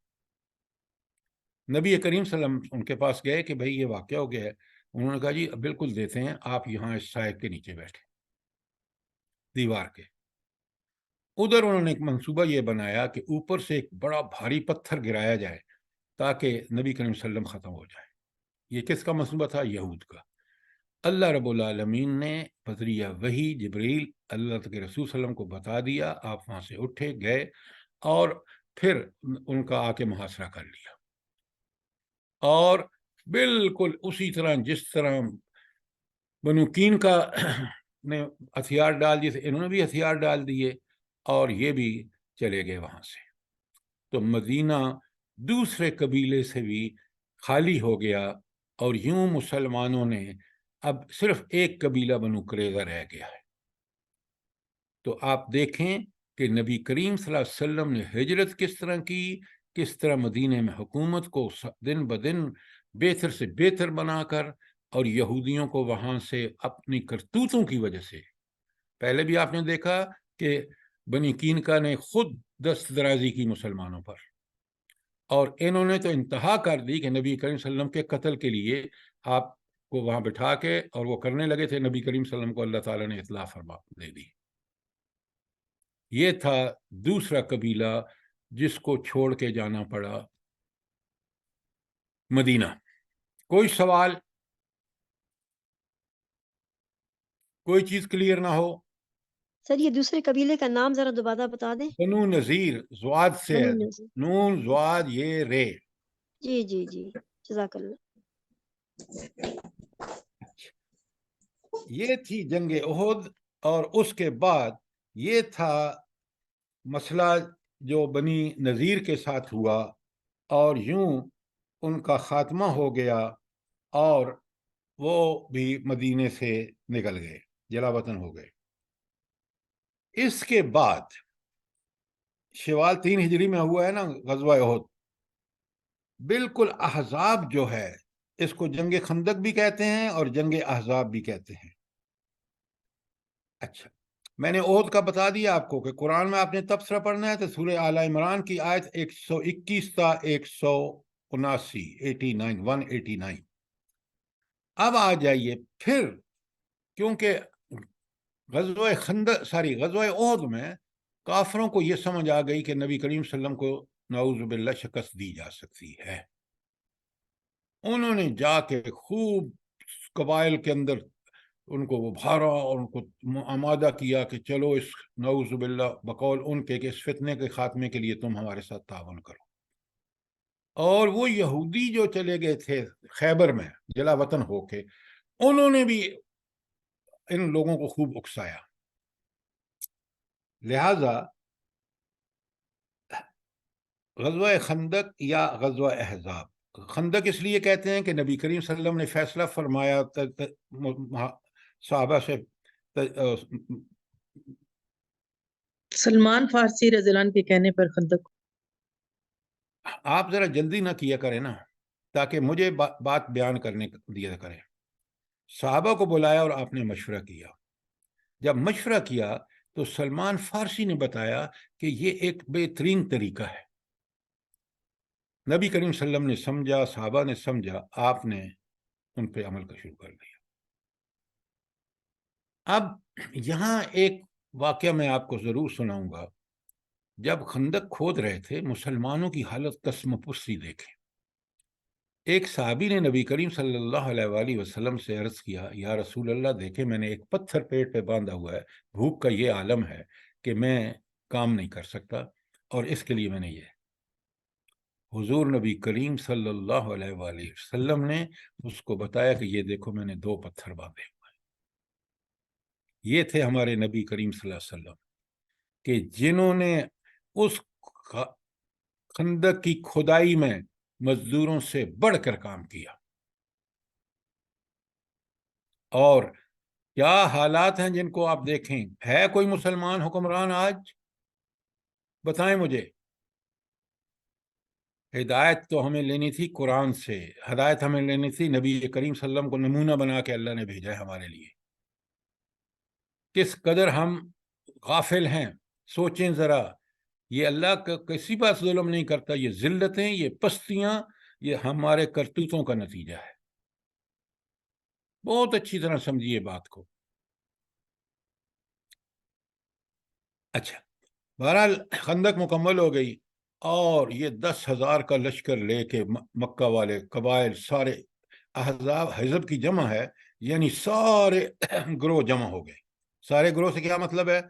Speaker 1: نبی کریم صلی اللہ علیہ وسلم ان کے پاس گئے کہ بھئی یہ واقعہ ہو گیا ہے. انہوں نے کہا جی بالکل دیتے ہیں، آپ یہاں اس سائے کے نیچے بیٹھے دیوار کے. ادھر انہوں نے ایک منصوبہ یہ بنایا کہ اوپر سے ایک بڑا بھاری پتھر گرایا جائے تاکہ نبی کریم صلی اللہ علیہ وسلم ختم ہو جائے. یہ کس کا منصوبہ تھا؟ یہود کا. اللہ رب العالمین نے بذریعہ وحی جبریل اللہ کے رسول صلی اللہ علیہ وسلم کو بتا دیا. آپ وہاں سے اٹھے گئے اور پھر ان کا آ کے محاصرہ کر لیا. اور بالکل اسی طرح جس طرح بنو کین کا نے ہتھیار ڈال دیے تھے، انہوں نے بھی ہتھیار ڈال دیے اور یہ بھی چلے گئے وہاں سے. تو مدینہ دوسرے قبیلے سے بھی خالی ہو گیا، اور یوں مسلمانوں نے اب صرف ایک قبیلہ بنو قریظہ رہ گیا ہے. تو آپ دیکھیں کہ نبی کریم صلی اللہ علیہ وسلم نے ہجرت کس طرح کی، کس طرح مدینہ میں حکومت کو دن بدن بہتر سے بہتر بنا کر، اور یہودیوں کو وہاں سے اپنی کرتوتوں کی وجہ سے. پہلے بھی آپ نے دیکھا کہ بنی کینکا نے خود دست درازی کی مسلمانوں پر، اور انہوں نے تو انتہا کر دی کہ نبی کریم صلی اللہ علیہ وسلم کے قتل کے لیے آپ کو وہاں بٹھا کے، اور وہ کرنے لگے تھے. نبی کریم صلی اللہ علیہ وسلم کو اللہ تعالیٰ نے اطلاع فرما دے دی. یہ تھا دوسرا قبیلہ جس کو چھوڑ کے جانا پڑا مدینہ. کوئی سوال، کوئی چیز کلیئر نہ ہو؟
Speaker 4: سر یہ دوسرے قبیلے کا نام ذرا دوبارہ بتا دیں.
Speaker 1: بنو نذیر، زواد سے ہے،
Speaker 4: بنو نذیر.
Speaker 1: نون زواد یہ رے.
Speaker 4: جی جی جی جزاک اللہ.
Speaker 1: یہ تھی جنگ احد، اور اس کے بعد یہ تھا مسئلہ جو بنی نذیر کے ساتھ ہوا، اور یوں ان کا خاتمہ ہو گیا اور وہ بھی مدینے سے نکل گئے، جلا وطن ہو گئے. اس کے بعد شوال 3 ہجری میں ہوا ہے نا غزوہ احد. بالکل احزاب جو ہے اس کو جنگ خندق بھی کہتے ہیں اور جنگ احزاب بھی کہتے ہیں. اچھا میں نے احد کا بتا دیا آپ کو کہ قرآن میں آپ نے تبصرہ پڑھنا ہے تو سورہ آل عمران کی آیت 121 تا 179 189. اب آ جائیے پھر، کیونکہ غزوہ احد میں کافروں کو یہ سمجھ آ گئی کہ نبی کریم صلی اللہ علیہ وسلم کو نعوذ باللہ شکست دی جا سکتی ہے. انہوں نے جا کے خوب قبائل کے اندر ان کو ابھارا اور ان کو آمادہ کیا کہ چلو اس نعوذ باللہ بقول ان کے کہ اس فتنے کے خاتمے کے لیے تم ہمارے ساتھ تعاون کرو. اور وہ یہودی جو چلے گئے تھے خیبر میں جلا وطن ہو کے، انہوں نے بھی ان لوگوں کو خوب اکسایا. لہذا غزوہ خندق یا غزوہ احزاب، خندق اس لیے کہتے ہیں کہ نبی کریم صلی اللہ علیہ وسلم نے فیصلہ فرمایا صحابہ سے.
Speaker 6: سلمان فارسی رضی اللہ عنہ کے کہنے پر خندق.
Speaker 1: آپ ذرا جلدی نہ کیا کریں نا، تاکہ مجھے بات بیان کرنے دیا کریں. صحابہ کو بلایا اور آپ نے مشورہ کیا. جب مشورہ کیا تو سلمان فارسی نے بتایا کہ یہ ایک بہترین طریقہ ہے. نبی کریم صلی اللہ علیہ وسلم نے سمجھا، صحابہ نے سمجھا، آپ نے ان پہ عمل کا شروع کر دیا. اب یہاں ایک واقعہ میں آپ کو ضرور سناؤں گا. جب خندق کھود رہے تھے مسلمانوں کی حالت قسم پرسی دیکھیں. ایک صحابی نے نبی کریم صلی اللہ علیہ وآلہ وسلم سے عرض کیا، یا رسول اللہ دیکھیں میں نے ایک پتھر پیٹ پہ باندھا ہوا ہے، بھوک کا یہ عالم ہے کہ میں کام نہیں کر سکتا، اور اس کے لیے میں نے یہ. حضور نبی کریم صلی اللہ علیہ وآلہ وسلم نے اس کو بتایا کہ یہ دیکھو میں نے 2 پتھر باندھے ہوئے ہیں. یہ تھے ہمارے نبی کریم صلی اللہ علیہ وسلم کہ جنہوں نے اس خندق کی کھدائی میں مزدوروں سے بڑھ کر کام کیا. اور کیا حالات ہیں جن کو آپ دیکھیں. ہے کوئی مسلمان حکمران آج؟ بتائیں مجھے. ہدایت تو ہمیں لینی تھی قرآن سے، ہدایت ہمیں لینی تھی نبی کریم صلی اللہ علیہ وسلم کو نمونہ بنا کے اللہ نے بھیجا ہے ہمارے لیے. کس قدر ہم غافل ہیں. سوچیں ذرا، یہ اللہ کا کسی پاس ظلم نہیں کرتا. یہ ذلتیں، یہ پستیاں، یہ ہمارے کرتوتوں کا نتیجہ ہے. بہت اچھی طرح سمجھیے بات کو. اچھا، بہرحال خندق مکمل ہو گئی اور یہ 10,000 کا لشکر لے کے مکہ والے قبائل سارے، احزاب حزب کی جمع ہے، یعنی سارے گروہ جمع ہو گئے. سارے گروہ سے کیا مطلب ہے؟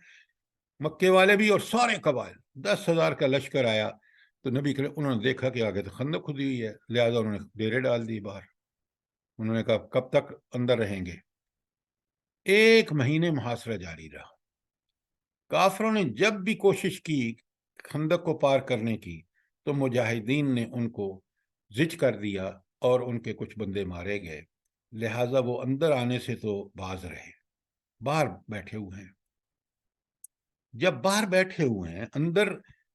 Speaker 1: مکے والے بھی اور سارے قبائل. 10,000 کا لشکر آیا تو نبی کریم انہوں نے دیکھا کہ آگے تو خندق کھدی ہوئی ہے، لہذا انہوں نے ڈیرے ڈال دی باہر. انہوں نے کہا کب تک اندر رہیں گے؟ 1 مہینے محاصرہ جاری رہا. کافروں نے جب بھی کوشش کی خندق کو پار کرنے کی تو مجاہدین نے ان کو زج کر دیا اور ان کے کچھ بندے مارے گئے. لہٰذا وہ اندر آنے سے تو باز رہے، باہر بیٹھے ہوئے ہیں. جب باہر بیٹھے ہوئے ہیں اندر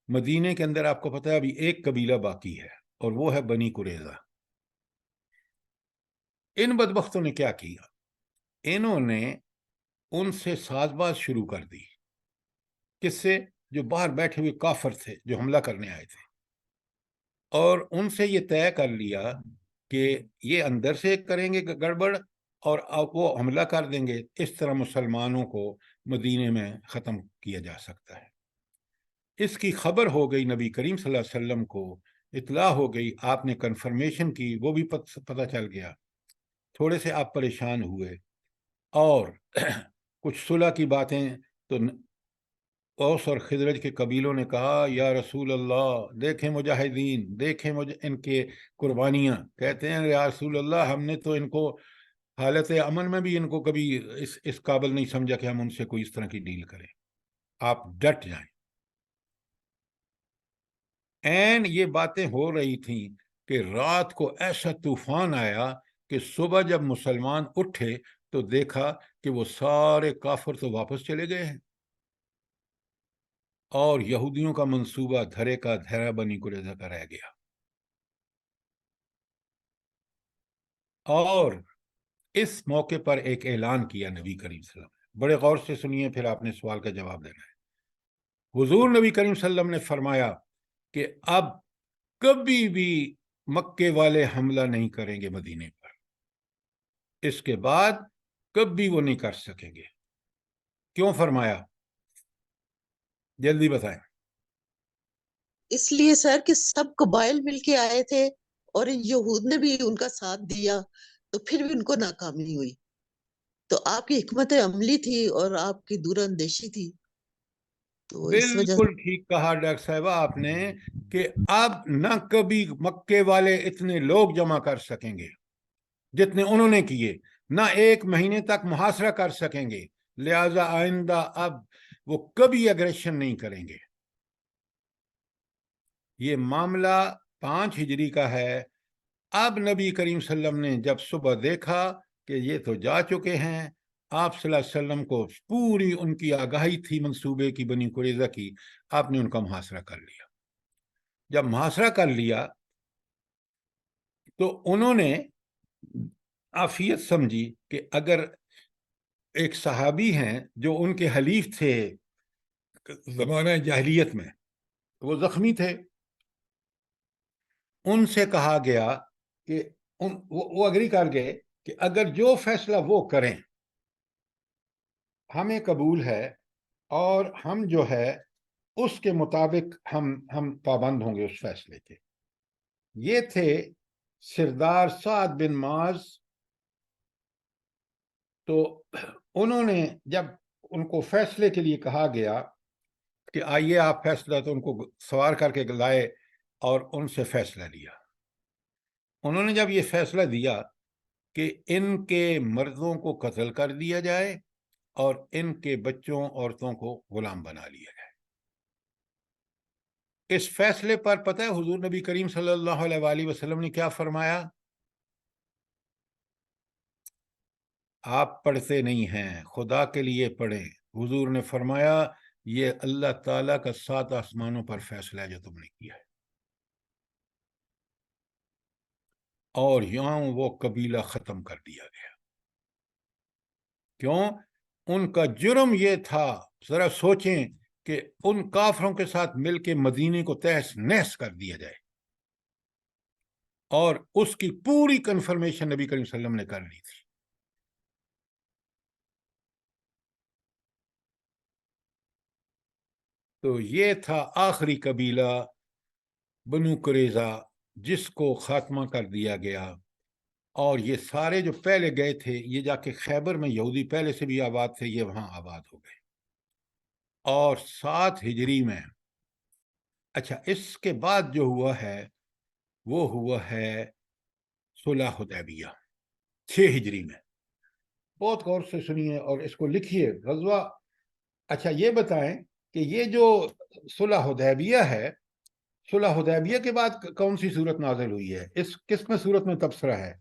Speaker 1: مدینے کے اندر، آپ کو پتہ ہے ابھی ایک قبیلہ باقی ہے اور وہ ہے بنی قریظہ. ان بدبختوں نے کیا کیا؟ انہوں نے ان سے ساز باز شروع کر دی. کس سے؟ جو باہر بیٹھے ہوئے کافر تھے جو حملہ کرنے آئے تھے، اور ان سے یہ طے کر لیا کہ یہ اندر سے کریں گے گڑبڑ اور وہ حملہ کر دیں گے. اس طرح مسلمانوں کو مدینے میں ختم کیا جا سکتا ہے. اس کی خبر ہو گئی نبی کریم صلی اللہ علیہ وسلم کو، اطلاع ہو گئی. آپ نے کنفرمیشن کی، وہ بھی پتہ چل گیا. تھوڑے سے آپ پریشان ہوئے اور کچھ صلح کی باتیں. تو اوس اور خزرج کے قبیلوں نے کہا یا رسول اللہ دیکھیں مجاہدین، دیکھیں ان کے قربانیاں. کہتے ہیں یا رسول اللہ ہم نے تو ان کو حالت امن میں بھی ان کو کبھی اس قابل نہیں سمجھا کہ ہم ان سے کوئی اس طرح کی ڈیل کریں. آپ ڈٹ جائیں. این یہ باتیں ہو رہی تھیں کہ رات کو ایسا طوفان آیا کہ صبح جب مسلمان اٹھے تو دیکھا کہ وہ سارے کافر تو واپس چلے گئے ہیں اور یہودیوں کا منصوبہ دھرے کا دھرا بنی قریظہ کا رہ گیا. اور اس موقع پر ایک اعلان کیا نبی کریم صلی اللہ علیہ وسلم. بڑے غور سے سنیے، پھر آپ نے سوال کا جواب دینا ہے. حضور نبی کریم صلی اللہ علیہ وسلم نے فرمایا کہ اب کبھی بھی مکے والے حملہ نہیں کریں گے مدینے پر. اس کے بعد کبھی وہ نہیں کر سکیں گے. کیوں فرمایا؟ جلدی بتائیں.
Speaker 5: اس لیے سر کہ سب قبائل مل کے آئے تھے اور یہود نے بھی ان کا ساتھ دیا تو پھر بھی ان کو ناکامی ہوئی. تو آپ کی حکمت عملی تھی اور آپ کی دور اندیشی تھی. تو اس وجہ
Speaker 1: بالکل ٹھیک کہا ڈاکٹر صاحبہ آپ نے کہ اب نہ کبھی مکے والے اتنے لوگ جمع کر سکیں گے جتنے انہوں نے کیے، نہ 1 مہینے تک محاصرہ کر سکیں گے. لہذا آئندہ اب وہ کبھی اگریشن نہیں کریں گے. یہ معاملہ 5 ہجری کا ہے. اب نبی کریم صلی اللہ علیہ وسلم نے جب صبح دیکھا کہ یہ تو جا چکے ہیں، آپ صلی اللہ علیہ وسلم کو پوری ان کی آگاہی تھی منصوبے کی بنی قریظہ کی. آپ نے ان کا محاصرہ کر لیا. جب محاصرہ کر لیا تو انہوں نے عافیت سمجھی کہ اگر ایک صحابی ہیں جو ان کے حلیف تھے زمانہ جاہلیت میں، وہ زخمی تھے، ان سے کہا گیا کہ وہ اگری کر گئے کہ اگر جو فیصلہ وہ کریں ہمیں قبول ہے اور ہم جو ہے اس کے مطابق ہم پابند ہوں گے اس فیصلے کے. یہ تھے سردار سعد بن معاذ. تو انہوں نے جب ان کو فیصلے کے لیے کہا گیا کہ آئیے آپ فیصلہ، تو ان کو سوار کر کے لائے اور ان سے فیصلہ لیا. انہوں نے جب یہ فیصلہ دیا کہ ان کے مردوں کو قتل کر دیا جائے اور ان کے بچوں عورتوں کو غلام بنا لیا جائے. اس فیصلے پر پتہ ہے حضور نبی کریم صلی اللہ علیہ وآلہ وسلم نے کیا فرمایا؟ آپ پڑھتے نہیں ہیں، خدا کے لیے پڑھیں۔ حضور نے فرمایا یہ اللہ تعالیٰ کا 7 آسمانوں پر فیصلہ ہے جو تم نے کیا ہے۔ اور یہاں وہ قبیلہ ختم کر دیا گیا۔ کیوں؟ ان کا جرم یہ تھا، ذرا سوچیں کہ ان کافروں کے ساتھ مل کے مدینے کو تہس نہس کر دیا جائے، اور اس کی پوری کنفرمیشن نبی کریم صلی اللہ علیہ وسلم نے کر لی تھی۔ تو یہ تھا آخری قبیلہ بنو قریظہ جس کو خاتمہ کر دیا گیا۔ اور یہ سارے جو پہلے گئے تھے، یہ جا کے خیبر میں یہودی پہلے سے بھی آباد تھے، یہ وہاں آباد ہو گئے۔ اور 7 ہجری میں، اچھا اس کے بعد جو ہوا ہے وہ ہوا ہے صلح حدیبیہ 6 ہجری میں۔ بہت غور سے سنیے اور اس کو لکھیے، غزوہ۔ اچھا یہ بتائیں کہ یہ جو صلح حدیبیہ ہے، صلح حدیبیہ کے بعد کون سی صورت نازل ہوئی ہے؟ اس کس میں صورت میں تبصرہ ہے؟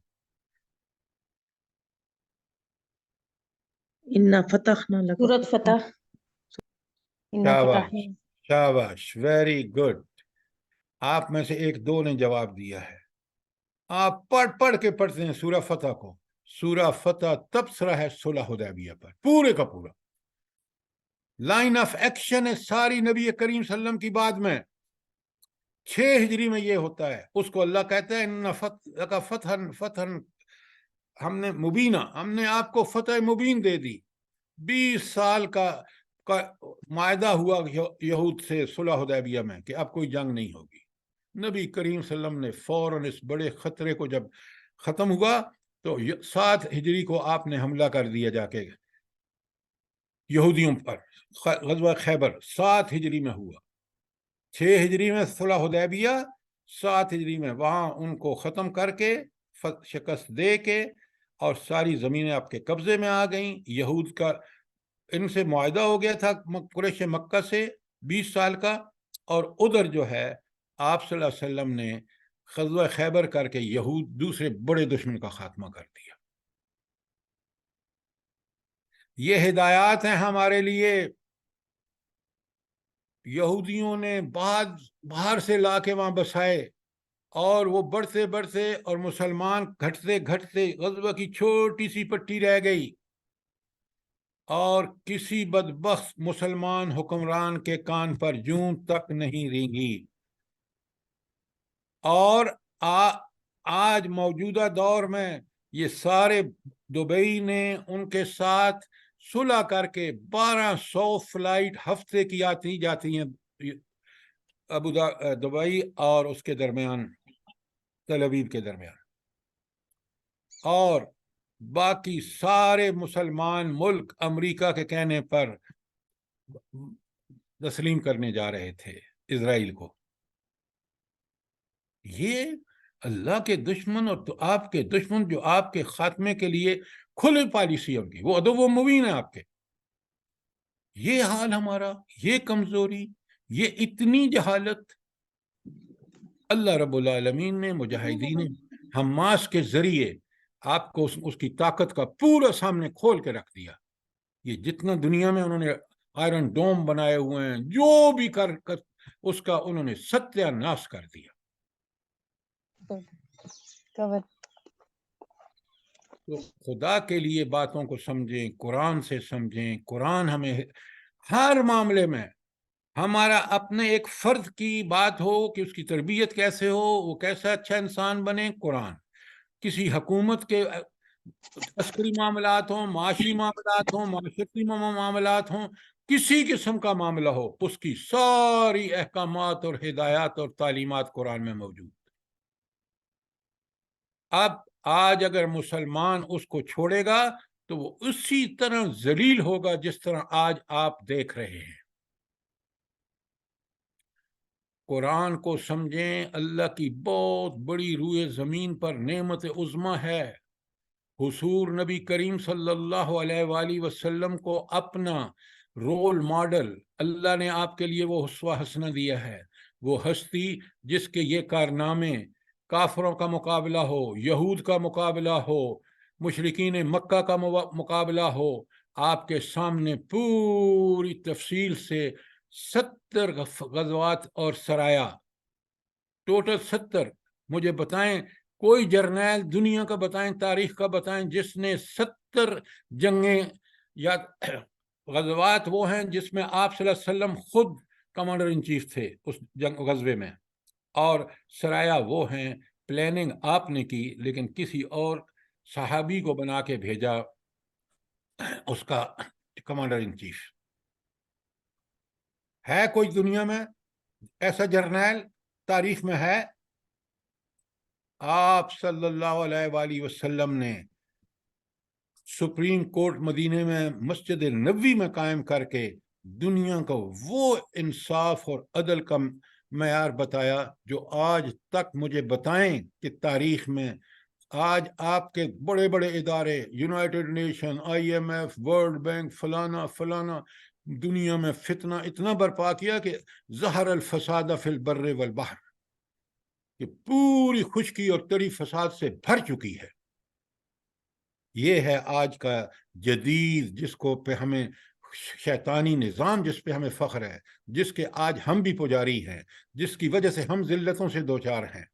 Speaker 5: اِنَّا فَتَحْنَا لَكَ
Speaker 7: سورت فتح، اِنَّا
Speaker 1: شاباش
Speaker 7: فتحنا،
Speaker 1: شاباش، ویری گڈ۔ آپ میں سے 1-2 نے جواب دیا ہے۔ آپ پڑھ کے پڑھتے ہیں سورہ فتح کو، سورہ فتح تبصرہ ہے صلح حدیبیہ پر، پورے کا پورا لائن آف ایکشن ہے ساری نبی کریم صلی اللہ علیہ وسلم کی بعد میں۔ 6 ہجری میں یہ ہوتا ہے، اس کو اللہ کہتا ہے ان فتح ہم نے مبینہ، ہم نے آپ کو فتح مبین دے دی۔ 20 سال کا معاہدہ ہوا یہود سے صلح حدیبیہ میں کہ اب کوئی جنگ نہیں ہوگی۔ نبی کریم صلی اللہ علیہ وسلم نے فوراً اس بڑے خطرے کو جب ختم ہوا تو 7 ہجری کو آپ نے حملہ کر دیا جا کے یہودیوں پر۔ غزوہ خیبر 7 ہجری میں ہوا، 6 ہجری میں صلح حدیبیہ، 7 ہجری میں وہاں ان کو ختم کر کے شکست دے کے، اور ساری زمینیں آپ کے قبضے میں آ گئیں۔ یہود کا ان سے معاہدہ ہو گیا تھا قریش مکہ سے 20 سال کا، اور ادھر جو ہے آپ صلی اللہ علیہ وسلم نے غزوہ خیبر کر کے یہود دوسرے بڑے دشمن کا خاتمہ کر دیا۔ یہ ہدایات ہیں ہمارے لیے۔ یہودیوں نے باہر سے لا کے وہاں بسائے، اور وہ بڑھتے بڑھتے اور مسلمان گھٹتے گھٹتے غزوہ کی چھوٹی سی پٹی رہ گئی، اور کسی بدبخت مسلمان حکمران کے کان پر جوں تک نہیں رینگی۔ اور آج موجودہ دور میں یہ سارے دبئی نے ان کے ساتھ صلح کر کے 1200 فلائٹ ہفتے کی آتی جاتی ہیں دبئی اور اس کے درمیان، تل ابیب کے درمیان، اور باقی سارے مسلمان ملک امریکہ کے کہنے پر تسلیم کرنے جا رہے تھے اسرائیل کو۔ یہ اللہ کے دشمن اور تو آپ کے دشمن جو آپ کے خاتمے کے لیے کھلے پالیسی ان کی، وہ عدو مبین ہے آپ کے۔ یہ حال ہمارا، یہ کمزوری، یہ اتنی جہالت، اللہ رب العالمین نے مجاہدین حماس کے ذریعے آپ کو اس کی طاقت کا پورا سامنے کھول کے رکھ دیا۔ یہ جتنا دنیا میں انہوں نے آئرن ڈوم بنائے ہوئے ہیں، جو بھی کر اس کا انہوں نے ستیہ ناش کر دیا۔ تو خدا کے لیے باتوں کو سمجھیں، قرآن سے سمجھیں۔ قرآن ہمیں ہر معاملے میں، ہمارا اپنے ایک فرد کی بات ہو کہ اس کی تربیت کیسے ہو، وہ کیسا اچھا انسان بنے، قرآن۔ کسی حکومت کے عسکری معاملات ہوں، معاشی معاملات ہوں، معاشرتی معاملات ہوں، کسی قسم کا معاملہ ہو، اس کی ساری احکامات اور ہدایات اور تعلیمات قرآن میں موجود۔ اب آج اگر مسلمان اس کو چھوڑے گا تو وہ اسی طرح ذلیل ہوگا جس طرح آج آپ دیکھ رہے ہیں۔ قرآن کو سمجھیں، اللہ کی بہت بڑی روئے زمین پر نعمت عظمی ہے۔ حضور نبی کریم صلی اللہ علیہ وآلہ وسلم کو اپنا رول ماڈل، اللہ نے آپ کے لیے وہ اسوہ حسنہ دیا ہے، وہ ہستی جس کے یہ کارنامے کافروں کا مقابلہ ہو، یہود کا مقابلہ ہو، مشرکین مکہ کا مقابلہ ہو، آپ کے سامنے پوری تفصیل سے 70 غزوات اور سرایا، ٹوٹل 70۔ مجھے بتائیں کوئی جرنیل دنیا کا بتائیں، تاریخ کا بتائیں، جس نے 70 جنگیں یا غزوات وہ ہیں جس میں آپ صلی اللہ علیہ وسلم خود کمانڈر ان چیف تھے اس غزوے میں، اور سرایا وہ ہیں پلاننگ آپ نے کی لیکن کسی اور صحابی کو بنا کے بھیجا اس کا کمانڈر ان چیف۔ ہے کوئی دنیا میں ایسا جرنیل؟ تاریخ میں ہے؟ آپ صلی اللہ علیہ وآلہ وسلم نے سپریم کورٹ مدینے میں مسجد نبوی میں قائم کر کے دنیا کو وہ انصاف اور عدل کا معیار بتایا جو آج تک مجھے بتائیں کہ تاریخ میں آج آپ کے بڑے بڑے ادارے، United nation, IMF، world bank, فلانا فلانا، دنیا میں فتنہ اتنا برپا کیا کہ ظہر الفساد فی البر والبحر، کہ پوری خشکی اور تری فساد سے بھر چکی ہے۔ یہ ہے آج کا جدید، جس کو پہ ہمیں شیطانی نظام، جس پہ ہمیں فخر ہے، جس کے آج ہم بھی پجاری ہیں، جس کی وجہ سے ہم ذلتوں سے دوچار ہیں۔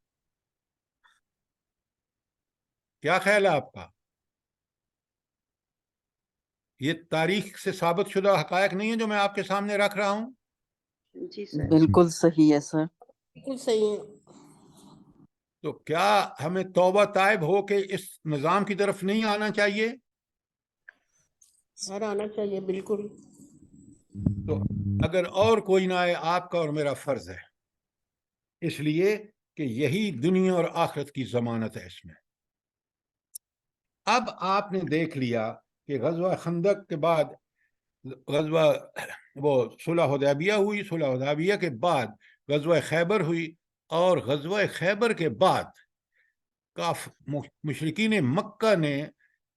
Speaker 1: کیا خیال ہے آپ کا؟ یہ تاریخ سے ثابت شدہ حقائق نہیں ہیں جو میں آپ کے سامنے رکھ رہا ہوں؟
Speaker 3: جی سر،
Speaker 7: بالکل صحیح ہے سر،
Speaker 6: بالکل صحیح ہے۔
Speaker 1: تو کیا ہمیں توبہ طائب ہو کے اس نظام کی طرف نہیں آنا چاہیے؟
Speaker 6: سر آنا چاہیے بالکل۔
Speaker 1: تو اگر اور کوئی نہ آئے، آپ کا اور میرا فرض ہے، اس لیے کہ یہی دنیا اور آخرت کی ضمانت ہے اس میں۔ اب آپ نے دیکھ لیا کہ غزوہ خندق کے بعد غزوہ وہ صلح حدیبیہ ہوئی، صلح حدیبیہ کے بعد غزوہ خیبر ہوئی، اور غزوہ خیبر کے بعد مشرکین مکہ نے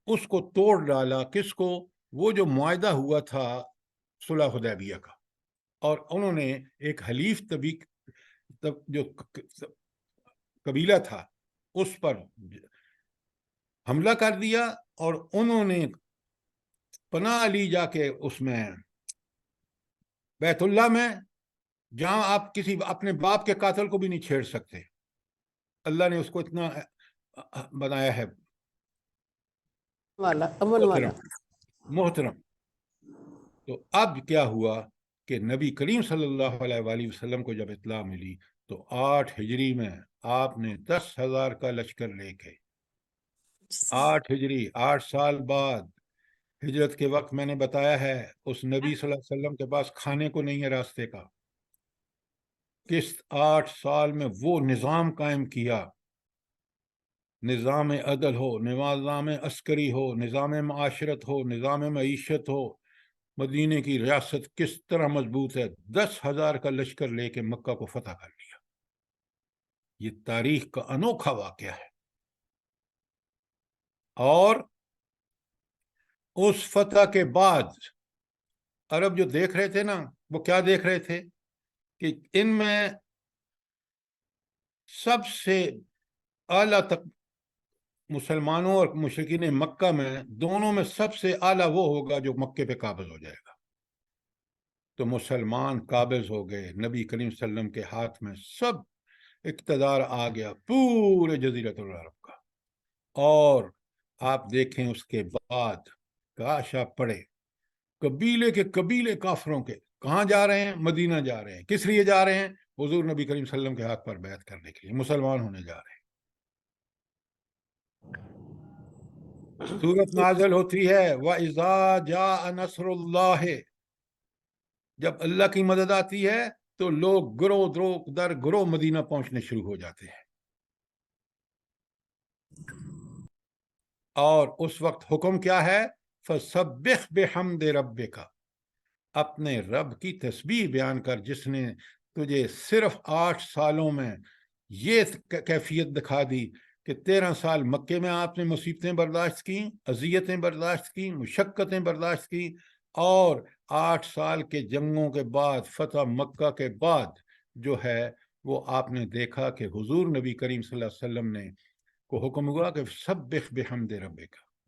Speaker 1: اس کو توڑ ڈالا۔ کس کو؟ وہ جو معاہدہ ہوا تھا صلح حدیبیہ کا، اور انہوں نے ایک حلیف جو قبیلہ تھا اس پر حملہ کر دیا، اور انہوں نے پناہ لی جا کے اس میں بیت اللہ میں، جہاں آپ کسی اپنے باپ کے قاتل کو بھی نہیں چھیڑ سکتے۔ اللہ نے اس کو اتنا بنایا ہے محترم۔ تو اب کیا ہوا کہ نبی کریم صلی اللہ علیہ وآلہ وسلم کو جب اطلاع ملی تو 8 ہجری میں آپ نے 10,000 کا لشکر لے کے 8 ہجری 8 سال بعد ہجرت کے وقت، میں نے بتایا ہے اس نبی صلی اللہ علیہ وسلم کے پاس کھانے کو نہیں ہے راستے کا، کس 8 سال میں وہ نظام قائم کیا، نظام عدل ہو، نظام عسکری ہو، نظام معاشرت ہو، نظام معیشت ہو۔ مدینے کی ریاست کس طرح مضبوط ہے، 10,000 کا لشکر لے کے مکہ کو فتح کر لیا۔ یہ تاریخ کا انوکھا واقعہ ہے۔ اور اس فتح کے بعد عرب جو دیکھ رہے تھے نا، وہ کیا دیکھ رہے تھے کہ ان میں سب سے اعلیٰ تک مسلمانوں اور مشرکین مکہ میں دونوں میں سب سے اعلیٰ وہ ہوگا جو مکے پہ قابض ہو جائے گا۔ تو مسلمان قابض ہو گئے، نبی کریم صلی اللہ علیہ وسلم کے ہاتھ میں سب اقتدار آ گیا پورے جزیرۃ العرب کا۔ اور آپ دیکھیں اس کے بعد کاش آپ پڑھے، قبیلے کے قبیلے کافروں کے کہاں جا رہے ہیں؟ مدینہ جا رہے ہیں۔ کس لیے جا رہے ہیں؟ حضور نبی کریم صلی اللہ علیہ وسلم کے ہاتھ پر بیعت کرنے کے لیے، مسلمان ہونے جا رہے ہیں۔ سورت نازل ہوتی ہے وَإِذَا جَاءَ نَصْرُ اللَّهِ، جب اللہ کی مدد آتی ہے تو لوگ گروہ در گروہ مدینہ پہنچنے شروع ہو جاتے ہیں، اور اس وقت حکم کیا ہے؟ فَسَبِّحْ بِحَمْدِ رَبِّكَ، اپنے رب کی تسبیح بیان کر جس نے تجھے صرف 8 سالوں میں یہ کیفیت دکھا دی کہ 13 سال مکے میں آپ نے مصیبتیں برداشت کی، اذیتیں برداشت کی، مشقتیں برداشت کی، اور 8 سال کے جنگوں کے بعد، فتح مکہ کے بعد جو ہے وہ آپ نے دیکھا کہ حضور نبی کریم صلی اللہ علیہ وسلم نے کو حکم ہوا کہ سبح بحمد ربک،